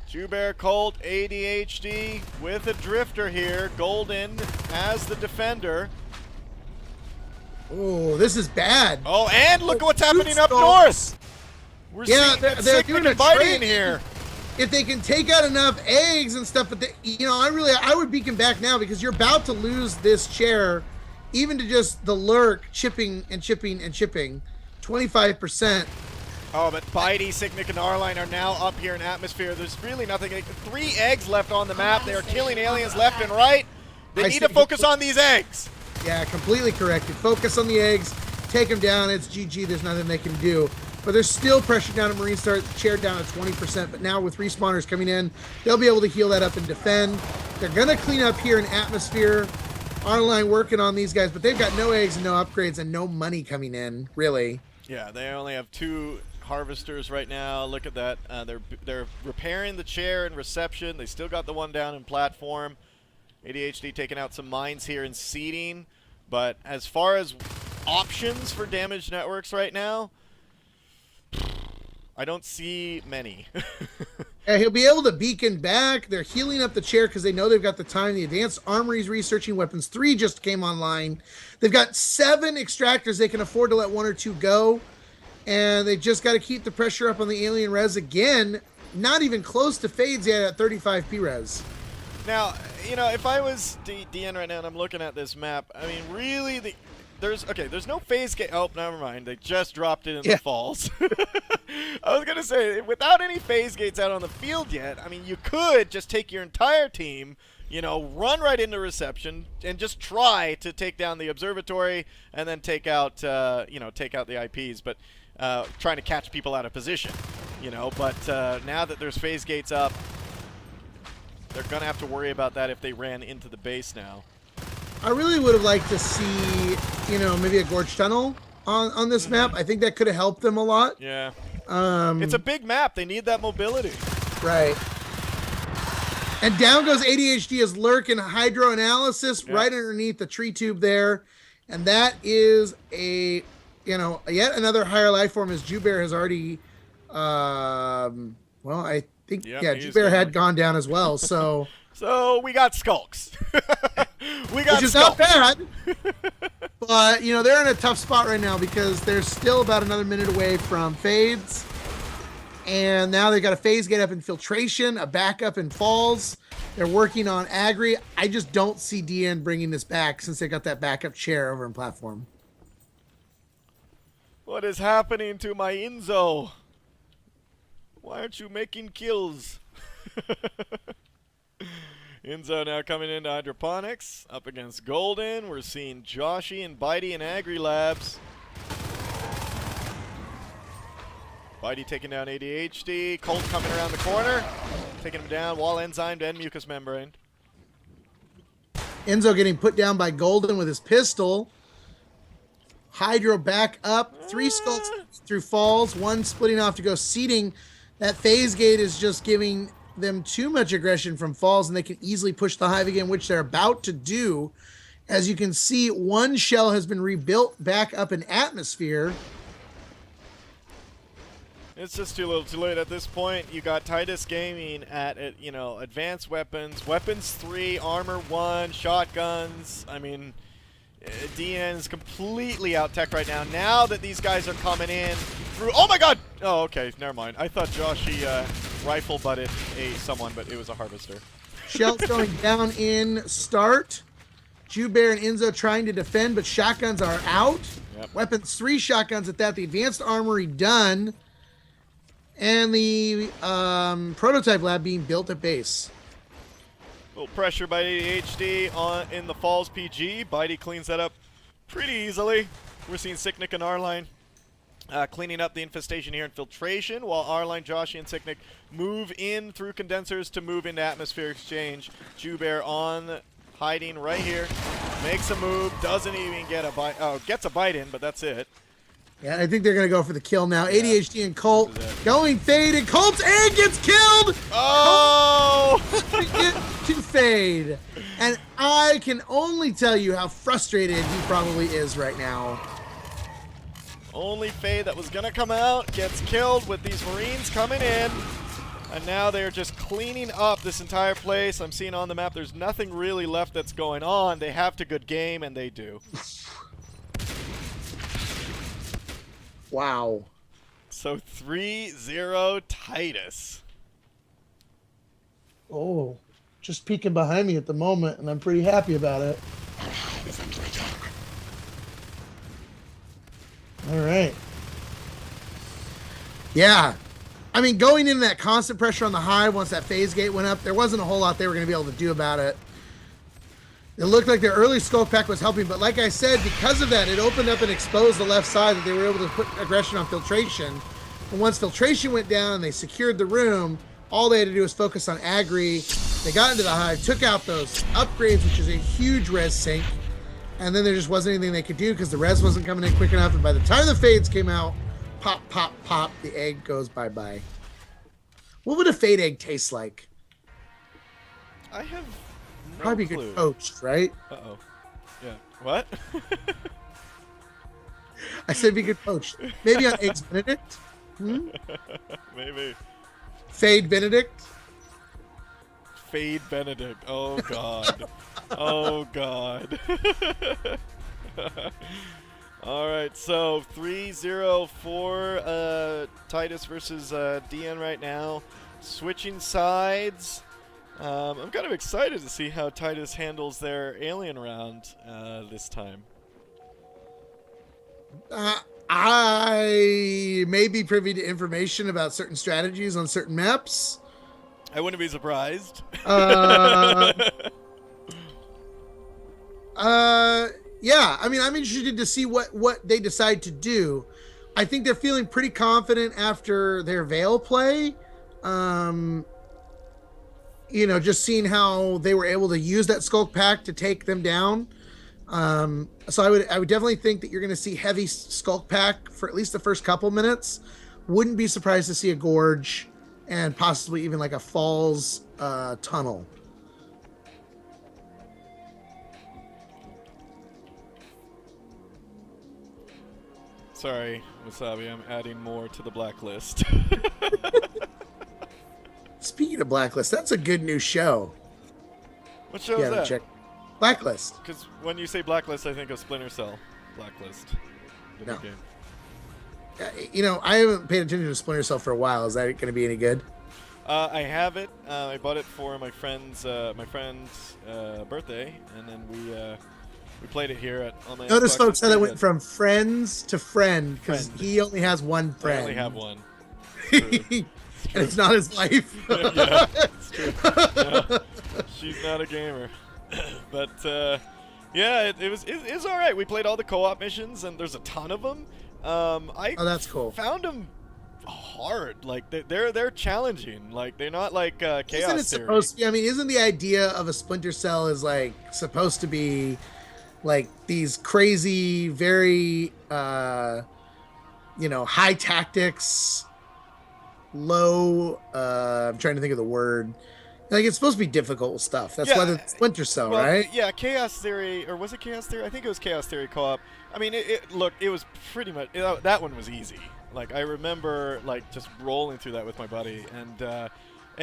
Speaker 1: Jubear, Colt, ADHD with a drifter here. Golden as the defender.
Speaker 2: Oh, this is bad.
Speaker 1: Oh, and look at what's happening up north. We're seeing
Speaker 2: they're doing a
Speaker 1: fighting
Speaker 2: trade
Speaker 1: here.
Speaker 2: If they can take out enough eggs and stuff, but I would beacon back now because you're about to lose this chair even to just the lurk chipping and chipping and chipping, 25%.
Speaker 1: Oh, but Bitey, Cycnic, and Arline are now up here in atmosphere. There's really nothing. 3 eggs left on the map. They are killing aliens left and right. They need to focus on these eggs.
Speaker 2: Yeah, completely corrected. Focus on the eggs. Take them down. It's GG. There's nothing they can do. But there's still pressure down at Marine Star. Chair down at 20%. But now with respawners coming in, they'll be able to heal that up and defend. They're going to clean up here in atmosphere. Online working on these guys, but they've got no eggs and no upgrades and no money coming in, really.
Speaker 1: Yeah, they only have 2 harvesters right now. Look at that. They're repairing the chair and reception. They still got the one down in platform. ADHD taking out some mines here in seeding. But as far as options for damaged networks right now, I don't see many.
Speaker 2: Yeah, he'll be able to beacon back. They're healing up the chair because they know they've got the time. The advanced armory's researching weapons. 3 just came online. They've got 7 extractors. They can afford to let 1 or 2 go. And they just got to keep the pressure up on the alien res again. Not even close to fades yet at 35 P-res.
Speaker 1: Now, you know, if I was DN right now and I'm looking at this map, I mean, really, there's no phase gate. Oh, never mind. They just dropped it in the falls. I was going to say, without any phase gates out on the field yet, I mean, you could just take your entire team, you know, run right into reception and just try to take down the observatory and then take out, take out the IPs, but trying to catch people out of position, you know. But now that there's phase gates up, they're going to have to worry about that if they ran into the base now.
Speaker 2: I really would have liked to see, you know, maybe a gorge tunnel on this map. I think that could have helped them a lot.
Speaker 1: Yeah. It's a big map. They need that mobility.
Speaker 2: Right. And down goes ADHD as lurk and hydro analysis right underneath the tree tube there. And that is a, you know, yet another higher life form as Jubear has already, well, I think, Jubear had gone down as well. So,
Speaker 1: so we got skulks. We got
Speaker 2: which is not bad. But, you know, they're in a tough spot right now because they're still about another minute away from fades. And now they've got a phase gate up infiltration, a backup in falls. They're working on Agri. I just don't see DN bringing this back since they got that backup chair over in platform.
Speaker 1: What is happening to my Inzo? Why aren't you making kills? Inzo now coming into hydroponics up against Golden. We're seeing Joshy and Bitey in Agri Labs. Bitey taking down ADHD. Colt coming around the corner, taking him down. Wall enzymed and mucous membrane.
Speaker 2: Enzo getting put down by Golden with his pistol. Hydro back up. 3 skulls through falls. 1 splitting off to go seeding. That phase gate is just giving them too much aggression from falls, and they can easily push the hive again, which they're about to do. As you can see, 1 shell has been rebuilt back up in atmosphere.
Speaker 1: It's just too little too late at this point. You got Titus Gaming at you know, advanced weapons, weapons 3, armor 1, shotguns. I mean, DN is completely out tech right now. Now that these guys are coming in through, oh my god! Oh, okay, never mind. I thought Joshy rifle butted someone, but it was a harvester.
Speaker 2: Shells going down in start. Jubear and Enzo trying to defend, but shotguns are out.
Speaker 1: Yep.
Speaker 2: Weapons 3 shotguns at that. The advanced armory done. And the prototype lab being built at base.
Speaker 1: A little pressure by ADHD in the Falls PG. Bitey cleans that up pretty easily. We're seeing Sicknick and Arline cleaning up the infestation here in filtration, while Arline, Joshy, and Sicknick move in through condensers to move into atmosphere exchange. Jubear on hiding right here. Makes a move, doesn't even get a bite. Oh, gets a bite in, but that's it.
Speaker 2: Yeah, I think they're going to go for the kill now. Yeah. ADHD and Colt going fade, and Colt's egg gets killed!
Speaker 1: Oh!
Speaker 2: To fade. And I can only tell you how frustrated he probably is right now.
Speaker 1: Only fade that was going to come out gets killed with these Marines coming in. And now they're just cleaning up this entire place. I'm seeing on the map there's nothing really left that's going on. They have to good game, and they do.
Speaker 2: Wow.
Speaker 1: So 3-0 Titus.
Speaker 2: Oh, just peeking behind me at the moment, and I'm pretty happy about it. All right. Yeah. I mean, going in that constant pressure on the hive once that phase gate went up, there wasn't a whole lot they were going to be able to do about it. It looked like their early Skulk Pack was helping, but like I said, because of that, it opened up and exposed the left side that they were able to put aggression on filtration. And once filtration went down and they secured the room, all they had to do was focus on Agri. They got into the hive, took out those upgrades, which is a huge res sink, and then there just wasn't anything they could do because the res wasn't coming in quick enough. And by the time the fades came out, pop, pop, pop, the egg goes bye-bye. What would a fade egg taste like?
Speaker 1: I have no
Speaker 2: Probably
Speaker 1: clue.
Speaker 2: good poached, right?
Speaker 1: Uh-oh. Yeah. What?
Speaker 2: I said be good poached. Maybe on eggs Benedict? Hmm?
Speaker 1: Maybe.
Speaker 2: Fade Benedict?
Speaker 1: Fade Benedict. Oh, God. Oh, God. All right, so 3-0 Titus versus DN right now. Switching sides. I'm kind of excited to see how Titus handles their alien round this time.
Speaker 2: I may be privy to information about certain strategies on certain maps.
Speaker 1: I wouldn't be surprised.
Speaker 2: Yeah, I mean, I'm interested to see what they decide to do. I think they're feeling pretty confident after their Veil play. You know, just seeing how they were able to use that Skulk Pack to take them down. So I would definitely think that you're going to see heavy Skulk Pack for at least the first couple minutes. Wouldn't be surprised to see a Gorge and possibly even like a Falls tunnel.
Speaker 1: Sorry, Wasabi, I'm adding more to the blacklist.
Speaker 2: Speaking of Blacklist, that's a good new show.
Speaker 1: What show is that?
Speaker 2: Check. Blacklist.
Speaker 1: Because when you say blacklist, I think of Splinter Cell. Blacklist. The
Speaker 2: No.
Speaker 1: new game.
Speaker 2: You know, I haven't paid attention to Splinter Cell for a while. Is that going to be any good?
Speaker 1: I have it. I bought it for my friend's birthday, and then we played it here on my.
Speaker 2: Notice,
Speaker 1: Xbox.
Speaker 2: folks,
Speaker 1: It's
Speaker 2: how that
Speaker 1: pretty
Speaker 2: went
Speaker 1: good.
Speaker 2: from friends to friend because
Speaker 1: Friend.
Speaker 2: he only has one friend.
Speaker 1: I only have one. It's true.
Speaker 2: And it's not his life.
Speaker 1: Yeah, it's true. Yeah. She's not a gamer. But yeah, it was all right. We played all the co-op missions, and there's a ton of them. Oh,
Speaker 2: that's cool.
Speaker 1: Found them hard. Like they're challenging. Like they're not like Chaos
Speaker 2: Isn't it
Speaker 1: Theory.
Speaker 2: supposed to be? I mean, isn't the idea of a Splinter Cell is like supposed to be like these crazy, very high tactics, low I'm trying to think of the word. Like it's supposed to be difficult stuff. That's why the Splinter Cell,
Speaker 1: well,
Speaker 2: right?
Speaker 1: Yeah, Chaos Theory, or was it Chaos Theory? I think it was Chaos Theory co-op. I mean, it was pretty much that one was easy. Like I remember like just rolling through that with my buddy, and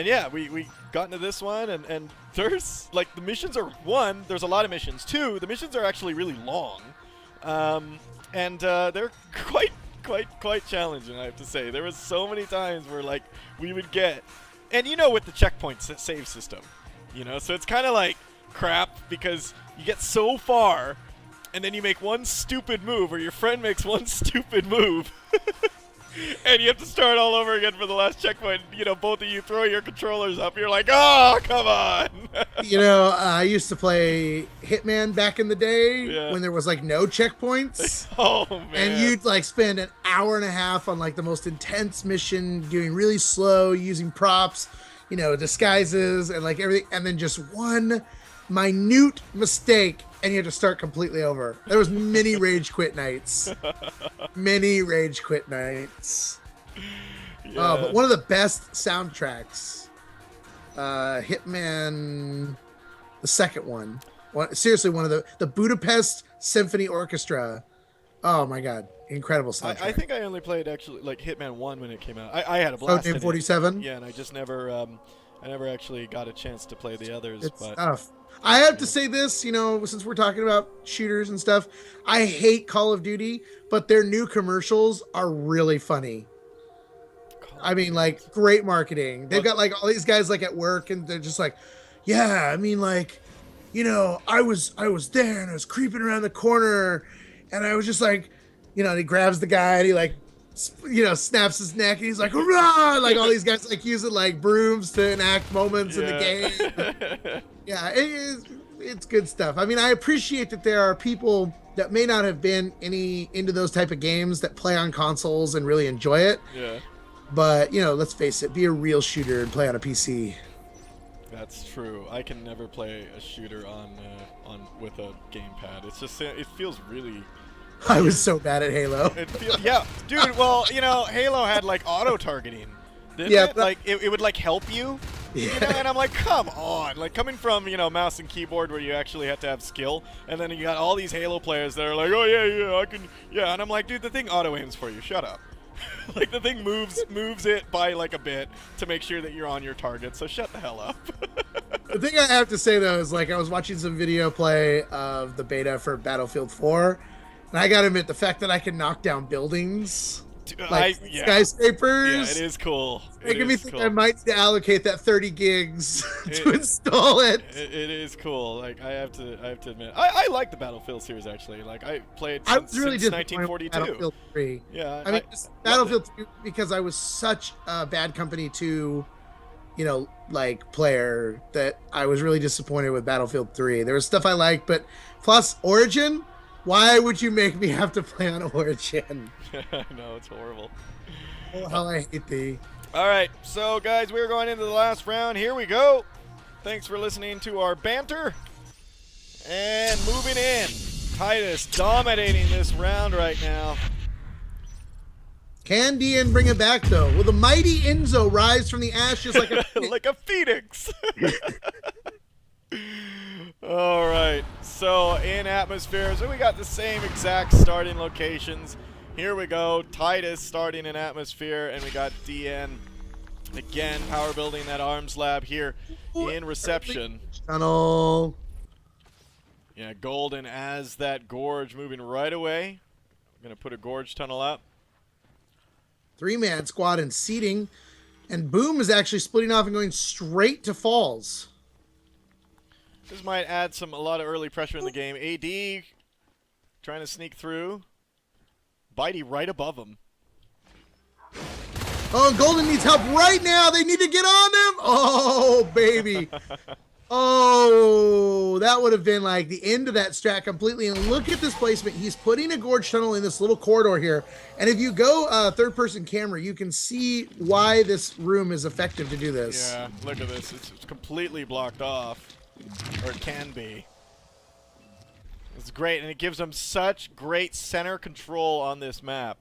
Speaker 1: yeah, we got into this one, and there's like the missions are one, there's a lot of missions. Two, the missions are actually really long, and they're quite challenging. I have to say, there was so many times where like we would get. And you know, with the checkpoint save system, you know, so it's kind of like crap because you get so far and then you make one stupid move or your friend makes one stupid move and you have to start all over again for the last checkpoint. You know, both of you throw your controllers up. You're like, oh, come on.
Speaker 2: You know, I used to play Hitman back in the day when there was like no checkpoints.
Speaker 1: Oh, man.
Speaker 2: And you'd like spend an hour and a half on like the most intense mission, doing really slow, using props, you know, disguises and like everything. And then just one minute mistake and you had to start completely over. There was many rage quit nights. Many rage quit nights.
Speaker 1: Yeah.
Speaker 2: But one of the best soundtracks, Hitman, the second one. Seriously, one of the Budapest Symphony Orchestra. Oh my God, incredible soundtrack.
Speaker 1: I think I only played actually like Hitman 1 when it came out. I had a blast.
Speaker 2: Codename 47.
Speaker 1: Yeah, and I just never I never actually got a chance to play the others.
Speaker 2: It's
Speaker 1: but
Speaker 2: tough. I have to say this, you know, since we're talking about shooters and stuff, I hate Call of Duty, but their new commercials are really funny. I mean, like, great marketing. They've got like all these guys like at work, and they're just like, yeah, I mean, like, you know, I was there and I was creeping around the corner, and I was just like, and he grabs the guy and he like, snaps his neck and he's like, hurrah! Like all these guys like use it like brooms to enact moments in the game. Yeah, it's good stuff. I mean, I appreciate that there are people that may not have been into those type of games that play on consoles and really enjoy it.
Speaker 1: Yeah.
Speaker 2: But, let's face it, be a real shooter and play on a PC.
Speaker 1: That's true. I can never play a shooter on with a gamepad. It's just it feels really.
Speaker 2: I was so bad at Halo.
Speaker 1: Yeah, dude. Well, Halo had like auto targeting, didn't it? Like it would like help you.
Speaker 2: Yeah.
Speaker 1: And I'm like, come on. Like coming from mouse and keyboard where you actually have to have skill, and then you got all these Halo players that are like, oh yeah, I can, yeah, and I'm like, dude, the thing auto aims for you. Shut up. Like the thing moves it by like a bit to make sure that you're on your target. So shut the hell up.
Speaker 2: The thing I have to say though is like I was watching some video play of the beta for Battlefield 4, and I gotta admit the fact that I can knock down buildings, like skyscrapers.
Speaker 1: Yeah, it is cool.
Speaker 2: Making me think I might need to allocate that 30 gigs to install it.
Speaker 1: It is cool. Like I have to admit, I like the Battlefield series actually. Like I played since,
Speaker 2: really
Speaker 1: since
Speaker 2: disappointed with
Speaker 1: 1942.
Speaker 2: Battlefield 3.
Speaker 1: Yeah,
Speaker 2: I mean Battlefield 3 because I was such a Bad Company 2, like player that I was really disappointed with Battlefield 3. There was stuff I liked, but plus Origin. Why would you make me have to play on Origin?
Speaker 1: No, it's horrible.
Speaker 2: Oh, how I hate thee.
Speaker 1: All right, so guys, we're going into the last round. Here we go. Thanks for listening to our banter. And moving in. Titus dominating this round right now.
Speaker 2: Can DN bring it back, though? Will the mighty Enzo rise from the ashes like a
Speaker 1: like a phoenix? All right, so in atmosphere, so we got the same exact starting locations. Here we go, Titus starting in atmosphere, and we got DN again power building that arms lab here in reception.
Speaker 2: Tunnel.
Speaker 1: Yeah, Golden as that gorge moving right away. I'm gonna put a gorge tunnel up.
Speaker 2: 3-man squad and seating, and Boom is actually splitting off and going straight to Falls.
Speaker 1: This might add a lot of early pressure in the game. AD trying to sneak through. Bitey right above him.
Speaker 2: Oh, and Golden needs help right now. They need to get on him. Oh, baby. Oh, that would have been like the end of that strat completely. And look at this placement. He's putting a gorge tunnel in this little corridor here. And if you go third-person camera, you can see why this room is effective to do this.
Speaker 1: Yeah, look at this. It's completely blocked off. Or it can be. It's great, and it gives them such great center control on this map.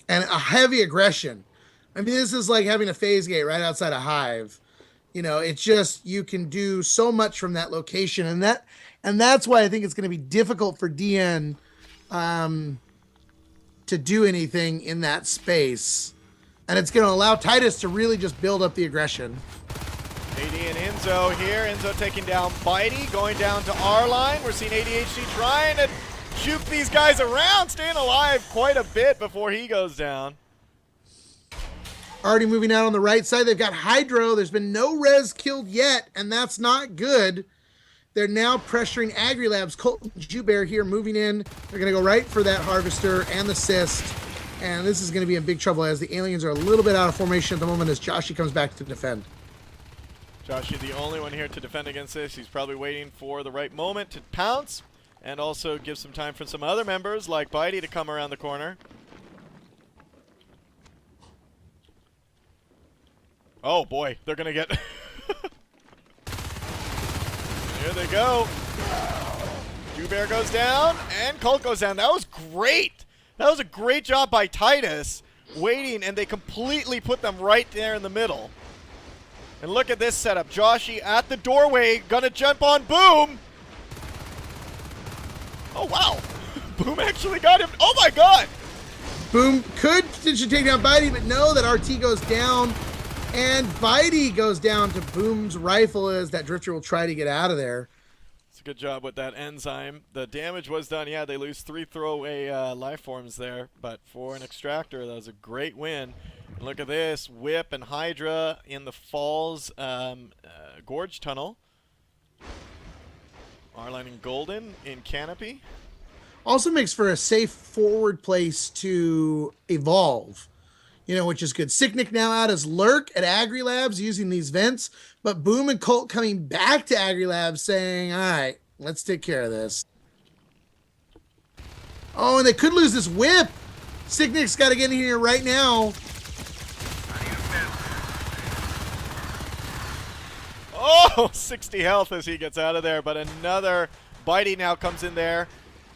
Speaker 2: And a heavy aggression. I mean, this is like having a phase gate right outside a hive. It's just you can do so much from that location, and that's why I think it's going to be difficult for DN to do anything in that space, and it's going to allow Titus to really just build up the aggression.
Speaker 1: AD and Enzo here. Enzo taking down Bitey, going down to our line. We're seeing ADHD trying to juke these guys around, staying alive quite a bit before he goes down.
Speaker 2: Already moving out on the right side. They've got Hydro. There's been no res killed yet, and that's not good. They're now pressuring AgriLabs. Colt and Joubert here moving in. They're going to go right for that Harvester and the Cyst. And this is going to be in big trouble as the aliens are a little bit out of formation at the moment as Joshy comes back to defend.
Speaker 1: Joshy, the only one here to defend against this. He's probably waiting for the right moment to pounce and also give some time for some other members like Bitey to come around the corner. Oh boy, they're gonna get... Here they go. Joubert goes down, and Colt goes down. That was great. That was a great job by Titus, waiting, and they completely put them right there in the middle. And look at this setup. Joshy at the doorway, gonna jump on Boom. Oh, wow. Boom actually got him. Oh, my God.
Speaker 2: Boom could potentially take down Bitey, but no, that RT goes down. And Bitey goes down to Boom's rifle as that Drifter will try to get out of there.
Speaker 1: It's a good job with that enzyme. The damage was done. Yeah, they lose 3 throwaway life forms there. But for an Extractor, that was a great win. And look at this. Whip and Hydra in the Falls Gorge Tunnel. Arline and Golden in Canopy.
Speaker 2: Also makes for a safe forward place to evolve, which is good. Sicknick now out as Lurk at Agri Labs using these vents, but Boom and Colt coming back to Agri Labs saying, all right, let's take care of this. Oh, and they could lose this whip. Sicknick's got to get in here right now.
Speaker 1: Oh, 60 health as he gets out of there, but another Bitey now comes in there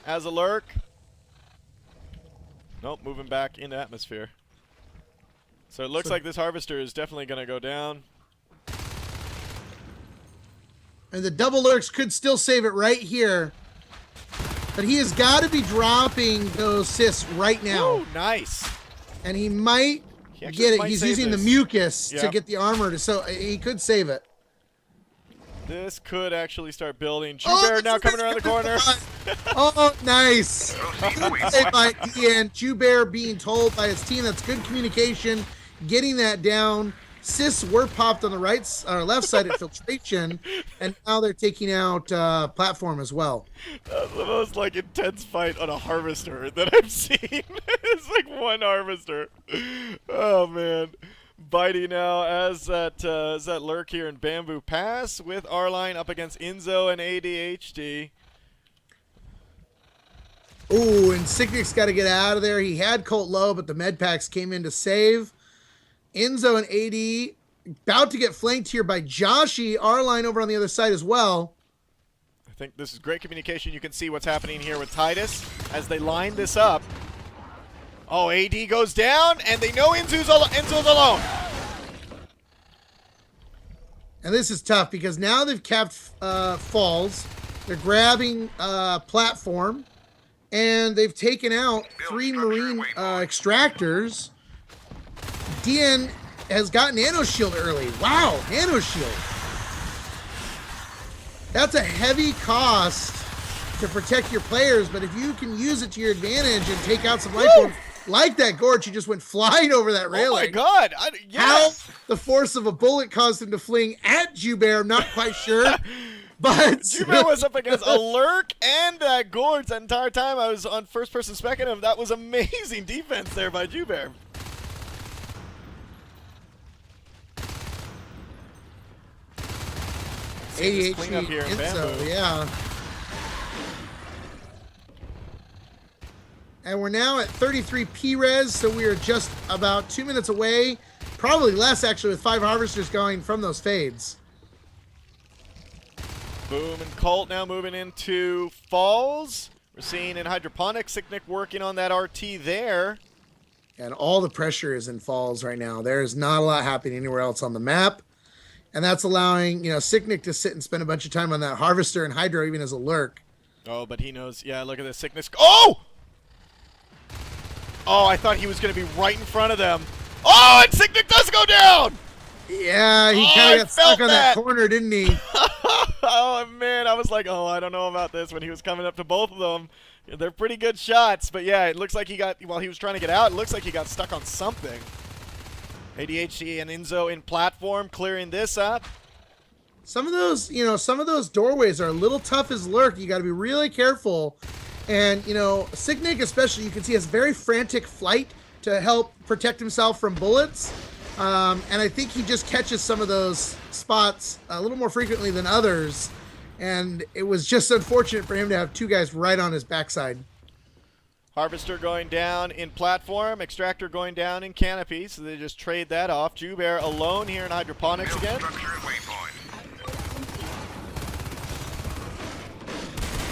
Speaker 1: as a Lurk. Nope, moving back into atmosphere. So it looks like this Harvester is definitely going to go down.
Speaker 2: And the double Lurks could still save it right here. But he has got to be dropping those cysts right now.
Speaker 1: Ooh, nice.
Speaker 2: And he might get it. He's using the mucus to get the armor, so he could save it.
Speaker 1: This could actually start building. Jubear now coming around the corner.
Speaker 2: Oh, nice. Good save by Ian. Jubear being told by his team that's good communication, getting that down. Cysts were popped on the left side at filtration, and now they're taking out platform as well.
Speaker 1: That's the most intense fight on a Harvester that I've seen. It's like one Harvester. Oh man. Bitey now as that Lurk here in Bamboo Pass with R-Line up against Inzo and ADHD.
Speaker 2: Ooh, and Sicknick's got to get out of there. He had Colt low, but the med packs came in to save. Inzo and AD about to get flanked here by Joshy. R-Line over on the other side as well.
Speaker 1: I think this is great communication. You can see what's happening here with Titus as they line this up. Oh, AD goes down, and they know Inzo's alone.
Speaker 2: And this is tough because now they've capped Falls. They're grabbing platform, and they've taken out 3 Marine extractors. DN has got Nano Shield early. Wow, Nano Shield. That's a heavy cost to protect your players, but if you can use it to your advantage and take out some life forms, like that Gorge, he just went flying over that railing.
Speaker 1: Oh my god.
Speaker 2: How the force of a bullet caused him to fling at Jubear, I'm not quite sure. But
Speaker 1: Jubear was up against a Lurk and that Gorge that entire time. I was on first person specking him. That was amazing defense there by Jubear.
Speaker 2: ADHD
Speaker 1: here in
Speaker 2: Inso, yeah. And we're now at 33 P-Res, so we are just about 2 minutes away. Probably less, actually, with 5 Harvesters going from those fades.
Speaker 1: Boom and Colt now moving into Falls. We're seeing in Hydroponics, Sicknick working on that RT there.
Speaker 2: And all the pressure is in Falls right now. There is not a lot happening anywhere else on the map. And that's allowing, Sicknick to sit and spend a bunch of time on that Harvester and Hydro even as a Lurk.
Speaker 1: Oh, but he knows. Yeah, look at this Sickness. Oh! Oh, I thought he was going to be right in front of them. Oh, and Sicknick does go down!
Speaker 2: Yeah, he kind of got stuck on that corner, didn't he?
Speaker 1: Oh, man, I was like, oh, I don't know about this when he was coming up to both of them. They're pretty good shots, but yeah, it looks like while he was trying to get out, it looks like he got stuck on something. ADHD and Inzo in platform, clearing this up.
Speaker 2: Some of those doorways are a little tough as Lurk. You got to be really careful. And, Sicknick especially, you can see has very frantic flight to help protect himself from bullets. And I think he just catches some of those spots a little more frequently than others. And it was just unfortunate for him to have 2 guys right on his backside.
Speaker 1: Harvester going down in platform, Extractor going down in canopy, so they just trade that off. Jubear alone here in Hydroponics again.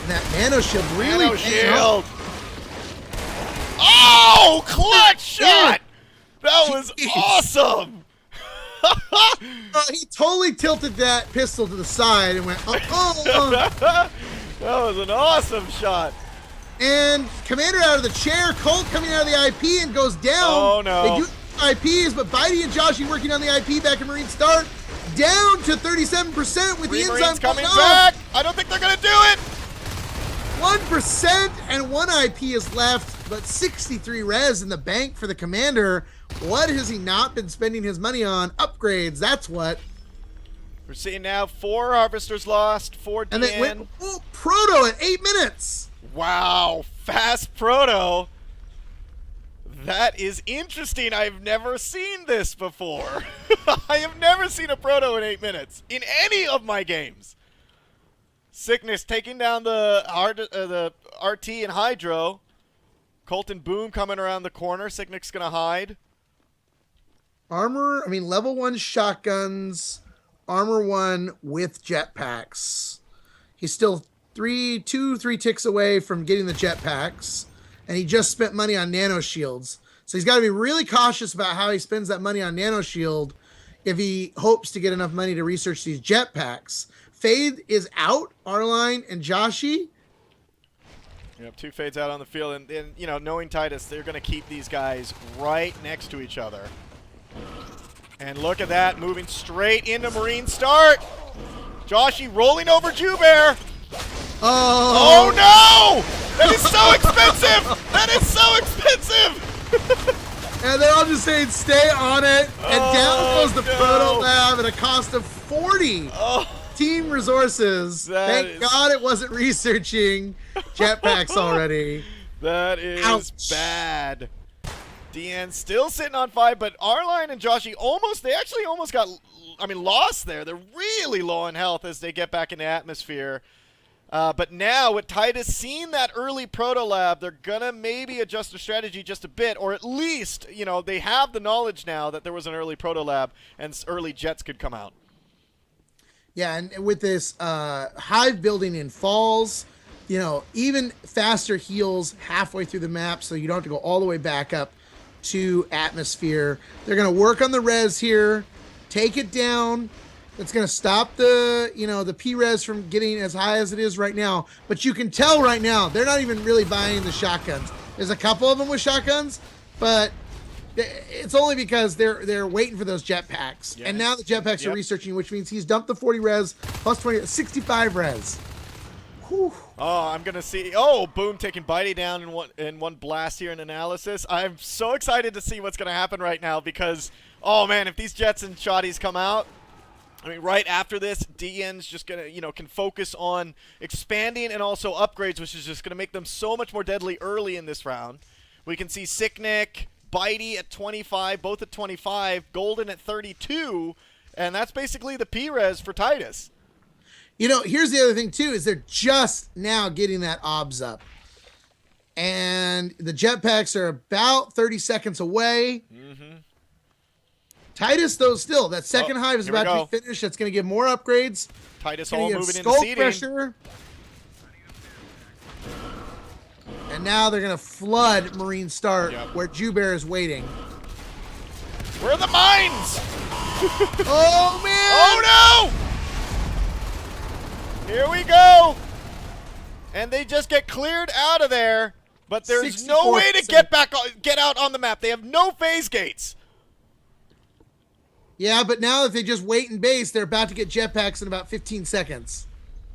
Speaker 2: And that Nano Shield really
Speaker 1: Nano Shield! Oh, clutch shot! That was awesome!
Speaker 2: He totally tilted that pistol to the side and went,
Speaker 1: That was an awesome shot.
Speaker 2: And Commander out of the chair, Colt coming out of the IP and goes down.
Speaker 1: Oh, no.
Speaker 2: They do IPs, but Bitey and Joshy working on the IP back in Marine Start. Down to 37% with the enzyme
Speaker 1: coming back. I don't think they're going to do it.
Speaker 2: 1% and 1 IP is left, but 63 res in the bank for the Commander. What has he not been spending his money on? Upgrades, that's what.
Speaker 1: We're seeing now 4 Harvesters lost, 4 DN.
Speaker 2: And they went Proto at 8 minutes.
Speaker 1: Wow, fast proto. That is interesting. I've never seen this before. I have never seen a proto in 8 minutes in any of my games. Sickness taking down the RT and Hydro. Colton Boom coming around the corner. Sicknick's going to hide.
Speaker 2: Level 1 shotguns, armor 1 with jetpacks. He's still 3 ticks away from getting the jetpacks, and he just spent money on nano shields. So he's got to be really cautious about how he spends that money on nano shield if he hopes to get enough money to research these jetpacks. Fade is out, Arline and Joshi.
Speaker 1: You have 2 fades out on the field, and you know, knowing Titus, they're going to keep these guys right next to each other. And look at that, moving straight into Marine start. Joshi rolling over Jubear. Oh no! That is so expensive! That is so expensive!
Speaker 2: And they're all just saying, stay on it. And down goes the Proto Lab at a cost of 40 team resources. Thank God it wasn't researching jetpacks already.
Speaker 1: That is bad. DN still sitting on 5, but Arline and Joshi actually almost got, lost there. They're really low on health as they get back into atmosphere. But now with Titus seeing that early Proto Lab, they're going to maybe adjust their strategy just a bit, or at least, they have the knowledge now that there was an early Proto Lab and early jets could come out.
Speaker 2: Yeah, and with this hive building in falls, even faster heals halfway through the map so you don't have to go all the way back up to atmosphere. They're going to work on the res here, take it down. That's going to stop the P-res from getting as high as it is right now. But you can tell right now, they're not even really buying the shotguns. There's a couple of them with shotguns, but it's only because they're waiting for those jetpacks. Yeah. And now the jetpacks are researching, which means he's dumped the 40 res plus 20, 65 res. Whew.
Speaker 1: Oh, I'm going to see. Oh, Boom taking Bitey down in one blast here in analysis. I'm so excited to see what's going to happen right now because, oh man, if these jets and shotties come out, right after this, DN's just going to, can focus on expanding and also upgrades, which is just going to make them so much more deadly early in this round. We can see Sicknick, Bitey at 25, both at 25, Golden at 32, and that's basically the P-res for Titus.
Speaker 2: Here's the other thing, too, is they're just now getting that OBS up. And the jetpacks are about 30 seconds away. Mm-hmm. Titus, though, still, that second hive is about to be finished. That's going to give more upgrades.
Speaker 1: Titus all moving into seeding.
Speaker 2: Pressure. And now they're going to flood Marine Start where Jubear is waiting.
Speaker 1: Where are the mines?
Speaker 2: Oh, man!
Speaker 1: Oh, no! Here we go. And they just get cleared out of there. But there's no way to get out on the map. They have no phase gates.
Speaker 2: Yeah, but now if they just wait in base, they're about to get jetpacks in about 15 seconds.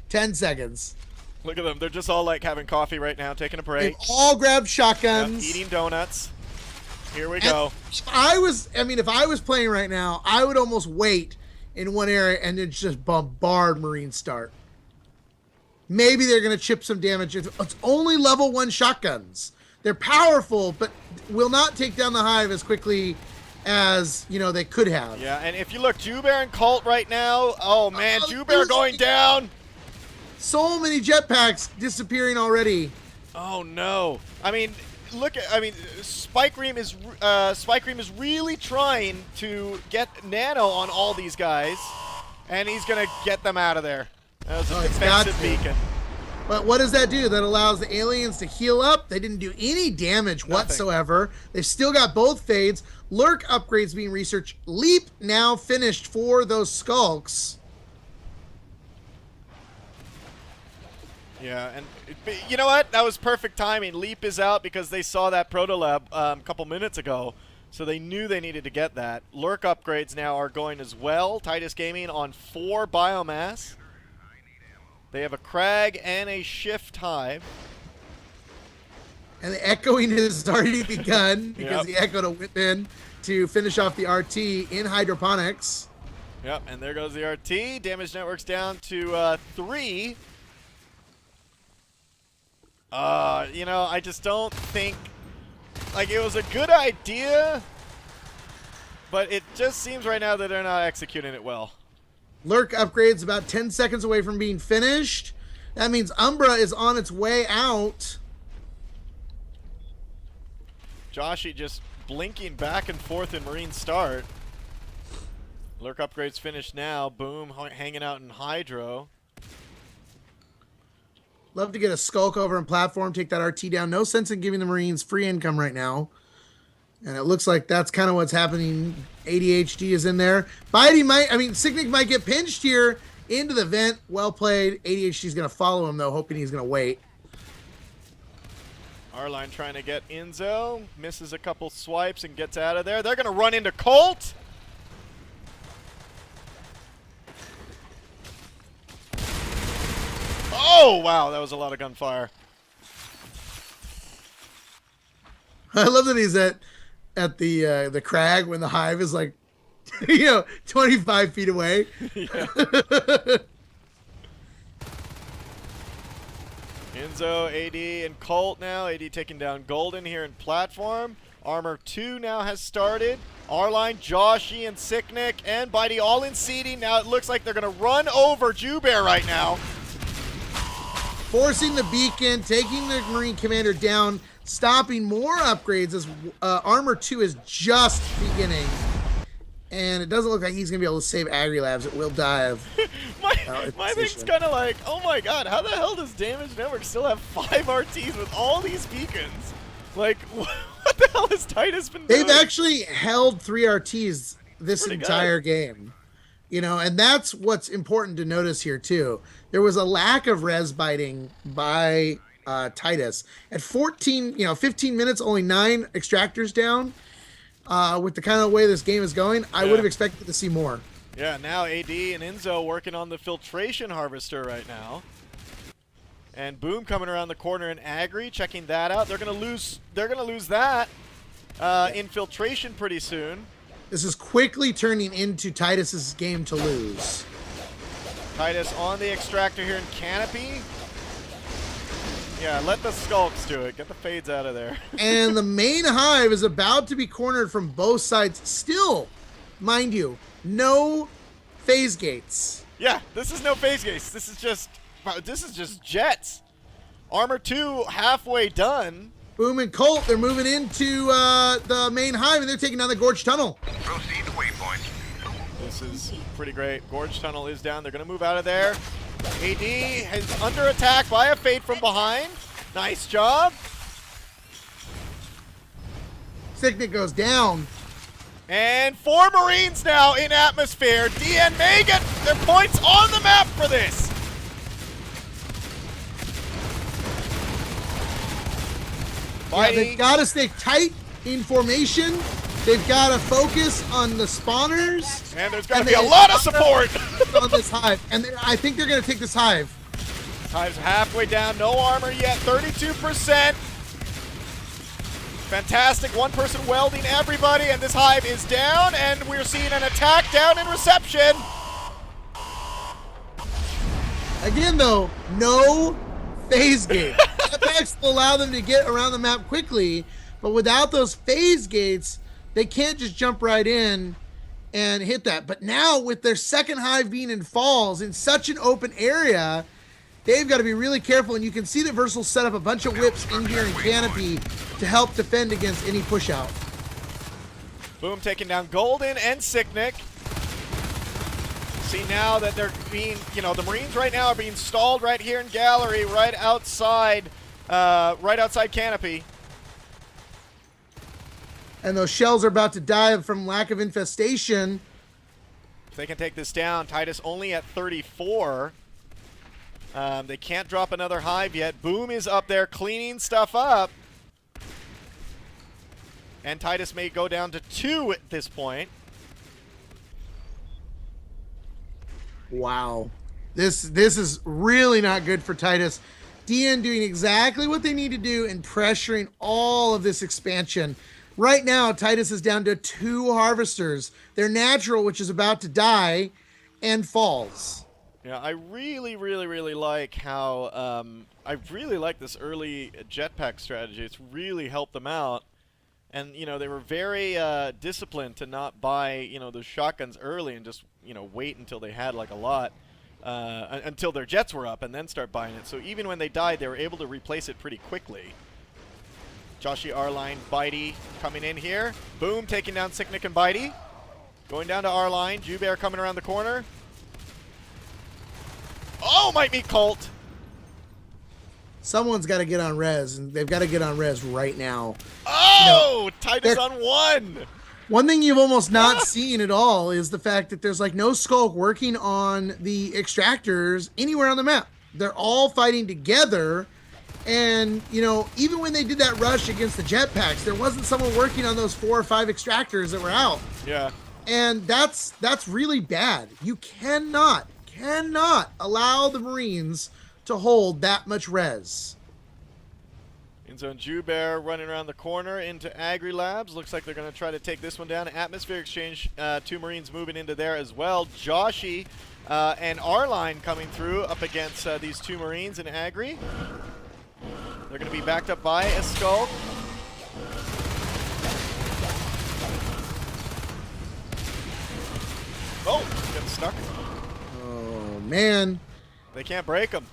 Speaker 2: 10 seconds.
Speaker 1: Look at them. They're just all like having coffee right now, taking a break.
Speaker 2: They've all grabbed shotguns.
Speaker 1: Eating donuts. Here we go.
Speaker 2: If I was playing right now, I would almost wait in one area and then just bombard Marine Start. Maybe they're going to chip some damage. It's only level 1 shotguns. They're powerful, but will not take down the hive as quickly as, they could have.
Speaker 1: Yeah, and if you look, Jubear and Colt right now, oh man, Jubear going down.
Speaker 2: So many jetpacks disappearing already.
Speaker 1: Oh no. Spike Ream is really trying to get nano on all these guys, and he's going to get them out of there. That was a defensive beacon.
Speaker 2: But what does that do? That allows the aliens to heal up. They didn't do any damage whatsoever. They've still got both fades. Lurk upgrades being researched. Leap now finished for those skulks.
Speaker 1: Yeah, and you know what? That was perfect timing. Leap is out because they saw that Proto Lab a couple minutes ago, so they knew they needed to get that. Lurk upgrades now are going as well. Titus Gaming on 4 biomass. They have a Crag and a Shift Hive.
Speaker 2: And the echoing has already begun because he echoed a whip in to finish off the RT in hydroponics.
Speaker 1: Yep, and there goes the RT. Damage network's down to 3. You know, I just don't think, like, it was a good idea, but it just seems right now that they're not executing it well.
Speaker 2: Lurk upgrade's about 10 seconds away from being finished. That means Umbra is on its way out.
Speaker 1: Joshy just blinking back and forth in Marine start. Lurk upgrade's finished now. Boom, hanging out in Hydro.
Speaker 2: Love to get a Skulk over and platform, take that RT down. No sense in giving the Marines free income right now. And it looks like that's kind of what's happening. ADHD is in there. Sicknick might get pinched here into the vent. Well played. ADHD is going to follow him, though, hoping he's going to wait.
Speaker 1: R-Line trying to get Enzo. Misses a couple swipes and gets out of there. They're going to run into Colt. Oh, wow. That was a lot of gunfire.
Speaker 2: I love that he's at the crag when the hive is like, 25 feet away.
Speaker 1: Yeah. Enzo, AD, and Colt now. AD taking down Golden here in platform. Armor 2 now has started. R-Line, Joshy, and Sicknick, and Bitey all in seeding. Now it looks like they're going to run over Jubear right now.
Speaker 2: Forcing the beacon, taking the Marine Commander down, stopping more upgrades as Armor 2 is just beginning. And it doesn't look like he's going to be able to save Agri-Labs. It will dive.
Speaker 1: my thing's kind of like, oh my god, how the hell does Damage Network still have 5 RTs with all these beacons? Like, what the hell has Titus been doing?
Speaker 2: They've actually held 3 RTs this entire game. And that's what's important to notice here, too. There was a lack of res biting by Titus. At 15 minutes, only 9 extractors down. With the kind of way this game is going, I would have expected to see more.
Speaker 1: Yeah, now AD and Enzo working on the filtration harvester right now. And Boom coming around the corner in Agri, checking that out. They're gonna lose that infiltration pretty soon.
Speaker 2: This is quickly turning into Titus's game to lose.
Speaker 1: Titus on the extractor here in Canopy. Yeah, let the skulks do it. Get the fades out of there.
Speaker 2: And the main hive is about to be cornered from both sides. Still, mind you, no phase gates.
Speaker 1: Yeah, this is no phase gates. This is just jets. Armor 2 halfway done.
Speaker 2: Boom and Colt, they're moving into the main hive, and they're taking down the Gorge Tunnel.
Speaker 3: Proceed to waypoint.
Speaker 1: This is pretty great. Gorge Tunnel is down. They're going to move out of there. AD is under attack by a Fate from behind. Nice job.
Speaker 2: Sicknick goes down.
Speaker 1: And 4 Marines now in atmosphere. DN may get their points on the map for this.
Speaker 2: Yeah, they've got to stay tight in formation. They've got to focus on the spawners.
Speaker 1: And there's got to be a lot of support
Speaker 2: on this hive. And I think they're going to take this hive.
Speaker 1: Hive's halfway down. No armor yet. 32%. Fantastic. One person welding everybody. And this hive is down. And we're seeing an attack down in reception.
Speaker 2: Again, though, no phase gate. That will allow them to get around the map quickly. But without those phase gates, they can't just jump right in and hit that. But now with their second hive being in Falls in such an open area, they've got to be really careful. And you can see that Versal set up a bunch of whips in here in Canopy to help defend against any push out.
Speaker 1: Boom taking down Golden and Sicknick. See now that they're being, the Marines right now are being stalled right here in Gallery, right outside Canopy.
Speaker 2: And those shells are about to die from lack of infestation.
Speaker 1: If they can take this down, Titus only at 34. They can't drop another hive yet. Boom is up there cleaning stuff up. And Titus may go down to 2 at this point.
Speaker 2: Wow. This is really not good for Titus. DN doing exactly what they need to do and pressuring all of this expansion. Right now, Titus is down to 2 harvesters. Their natural, which is about to die, and falls.
Speaker 1: Yeah, I really, really, really like how I really like this early jetpack strategy. It's really helped them out. And, you know, they were very disciplined to not buy, you know, those shotguns early and just, you know, wait until they had, like, a lot, until their jets were up and then start buying it. So even when they died, they were able to replace it pretty quickly. Joshy, R-Line, Bitey coming in here. Boom, taking down Sicknick and Bitey. Going down to R-Line. Jubear coming around the corner. Oh, might meet Colt.
Speaker 2: Someone's got to get on res, and they've got to get on res right now.
Speaker 1: Oh,
Speaker 2: you know,
Speaker 1: Titus on one.
Speaker 2: One thing you've almost not seen at all is the fact that there's like no Skulk working on the extractors anywhere on the map. They're all fighting together. And, you know, even when they did that rush against the jetpacks, there wasn't someone working on those 4 or 5 extractors that were out.
Speaker 1: Yeah.
Speaker 2: And that's really bad. You cannot allow the Marines to hold that much res.
Speaker 1: In zone Jubear running around the corner into Agri Labs. Looks like they're going to try to take this one down. Atmosphere Exchange, 2 Marines moving into there as well. Joshy and R-Line coming through up against these 2 Marines in Agri. They're going to be backed up by a Skull. Oh, getting stuck.
Speaker 2: Oh, man.
Speaker 1: They can't break them.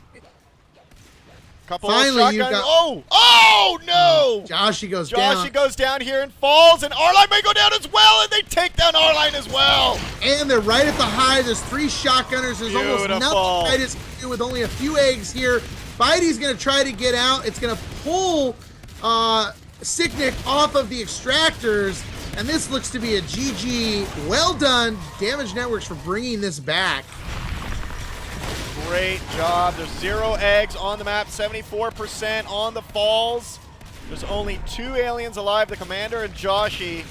Speaker 1: Couple
Speaker 2: Finally,
Speaker 1: of
Speaker 2: you
Speaker 1: shotguns.
Speaker 2: got...
Speaker 1: Oh, no!
Speaker 2: Joshy goes down.
Speaker 1: Joshy goes down here and falls, and R-Line may go down as well, and they take down R-Line as well.
Speaker 2: And they're right at the high. There's 3 shotgunners. There's almost nothing Titus can do with only a few eggs here. Bitey's going to try to get out. It's going to pull Sicknick off of the extractors, and this looks to be a GG. Well done, Damage Networks, for bringing this back.
Speaker 1: Great job. There's 0 eggs on the map, 74% on the falls. There's only 2 aliens alive, the commander and Joshy.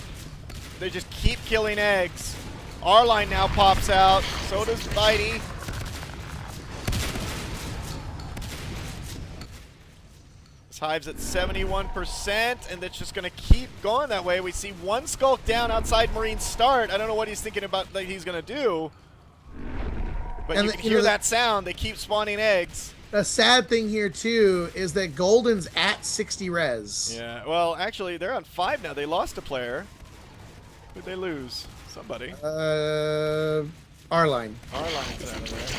Speaker 1: They just keep killing eggs. R-Line now pops out. So does Bitey. This Hive's at 71%, and it's just going to keep going that way. We see 1 Skulk down outside Marine start. I don't know what he's thinking about that he's going to do. But you can hear that sound. They keep spawning eggs.
Speaker 2: The sad thing here, too, is that Golden's at 60 res.
Speaker 1: Yeah, well, actually, they're on 5 now. They lost a player. Who'd they lose? Somebody.
Speaker 2: R-Line.
Speaker 1: R-Line's out of there.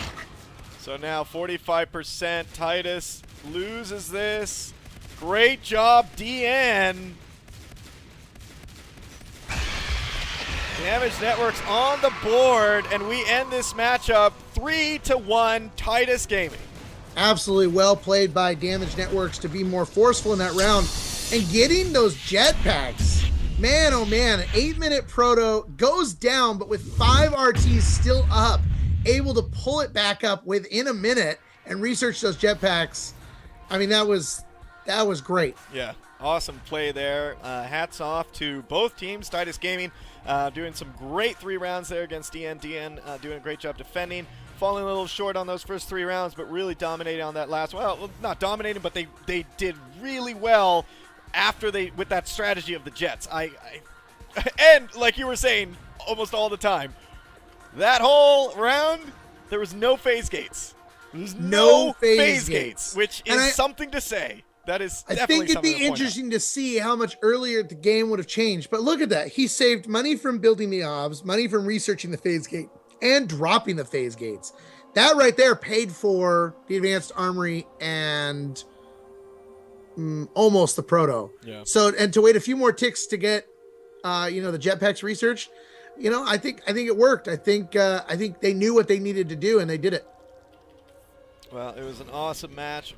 Speaker 1: So now 45%. Titus loses this. Great job, DN. Damage Networks on the board, and we end this matchup 3-1 Titus Gaming.
Speaker 2: Absolutely well played by Damage Networks to be more forceful in that round. And getting those jetpacks, man, oh man, an 8-minute proto goes down, but with 5 RTs still up, able to pull it back up within a minute and research those jetpacks. I mean, that was great.
Speaker 1: Yeah, awesome play there. Hats off to both teams. Titus Gaming doing some great 3 rounds there against DN. DN doing a great job defending. Falling a little short on those first 3 rounds, but really dominating on that last. Well, not dominating, but they did really well after with that strategy of the Jets. And like you were saying almost all the time, that whole round there was no phase gates. There's no phase gates, which is something to say. That is definitely
Speaker 2: I think it'd
Speaker 1: something
Speaker 2: be interesting to see how much earlier the game would have changed. But look at that. He saved money from building the obs, money from researching the phase gate, and dropping the phase gates. That right there paid for the advanced armory and almost the proto.
Speaker 1: Yeah.
Speaker 2: So, and to wait a few more ticks to get, the jetpacks research, I think it worked. I think they knew what they needed to do and they did it.
Speaker 1: Well, it was an awesome match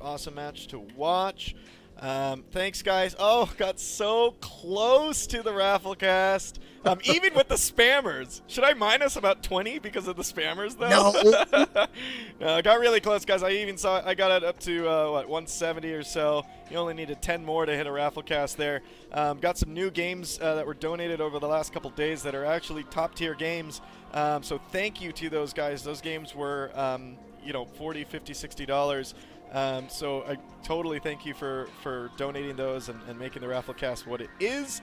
Speaker 1: to watch. Thanks, guys. Oh, got so close to the Rafflecast. Even with the spammers. Should I minus about 20 because of the spammers, though? No. Got really close, guys. I got it up to, 170 or so. You only needed 10 more to hit a Rafflecast there. Got some new games that were donated over the last couple days that are actually top-tier games. So thank you to those guys. Those games were, $40, $50, $60. So I totally thank you for donating those and making the Rafflecast what it is.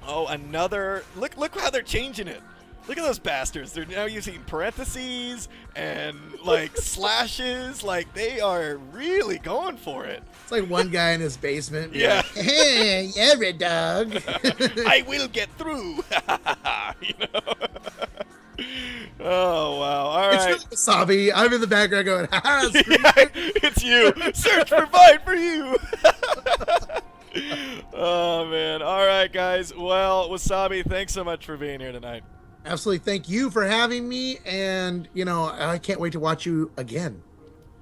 Speaker 1: Another look how they're changing it. Look at those bastards. They're now using parentheses and, like, slashes. Like, they are really going for it.
Speaker 2: It's like one guy in his basement.
Speaker 1: Yeah.
Speaker 2: Like, hey, yeah, Red Dog.
Speaker 1: I will get through. You know? Oh, wow. All right.
Speaker 2: It's really Wasabi. I'm in the background going, ha,
Speaker 1: Yeah, it's you. Search for Vine for you. Oh, man. All right, guys. Well, Wasabi, thanks so much for being here tonight.
Speaker 2: Absolutely. Thank you for having me. And, you know, I can't wait to watch you again.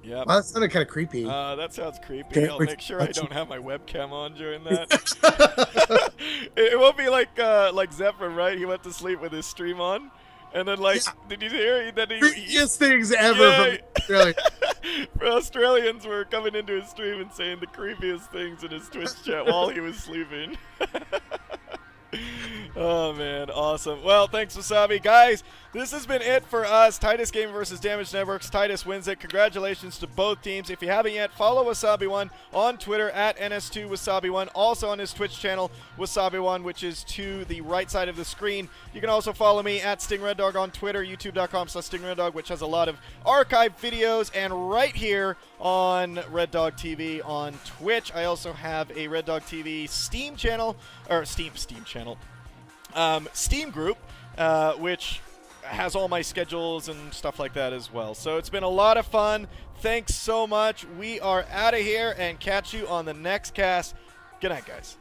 Speaker 1: Yep.
Speaker 2: Well, that sounded kind of creepy.
Speaker 1: That sounds creepy.
Speaker 2: Can't
Speaker 1: I'll
Speaker 2: wait
Speaker 1: make
Speaker 2: to
Speaker 1: sure I
Speaker 2: watch
Speaker 1: don't
Speaker 2: you.
Speaker 1: have my webcam on during that. It won't be like Zephyr, right? He went to sleep with his stream on. And then, like, did you hear? That
Speaker 2: Freakiest things ever
Speaker 1: Yeah.
Speaker 2: from Australia.
Speaker 1: Australians were coming into his stream and saying the creepiest things in his Twitch chat while he was sleeping. Oh, man. Awesome. Well, thanks, Wasabi. Guys, this has been it for us. Titus Gaming versus Damage Networks. Titus wins it. Congratulations to both teams. If you haven't yet, follow Wasabi1 on Twitter at NS2Wasabi1. Also on his Twitch channel, Wasabi1, which is to the right side of the screen. You can also follow me at StingRedDog on Twitter, youtube.com/StingRedDog, which has a lot of archived videos, and right here on REDDOG.TV on Twitch. I also have a REDDOG.TV Steam channel, or Steam channel, Steam group, which has all my schedules and stuff like that as well. So it's been a lot of fun. Thanks so much. We are out of here and catch you on the next cast. Good night, guys.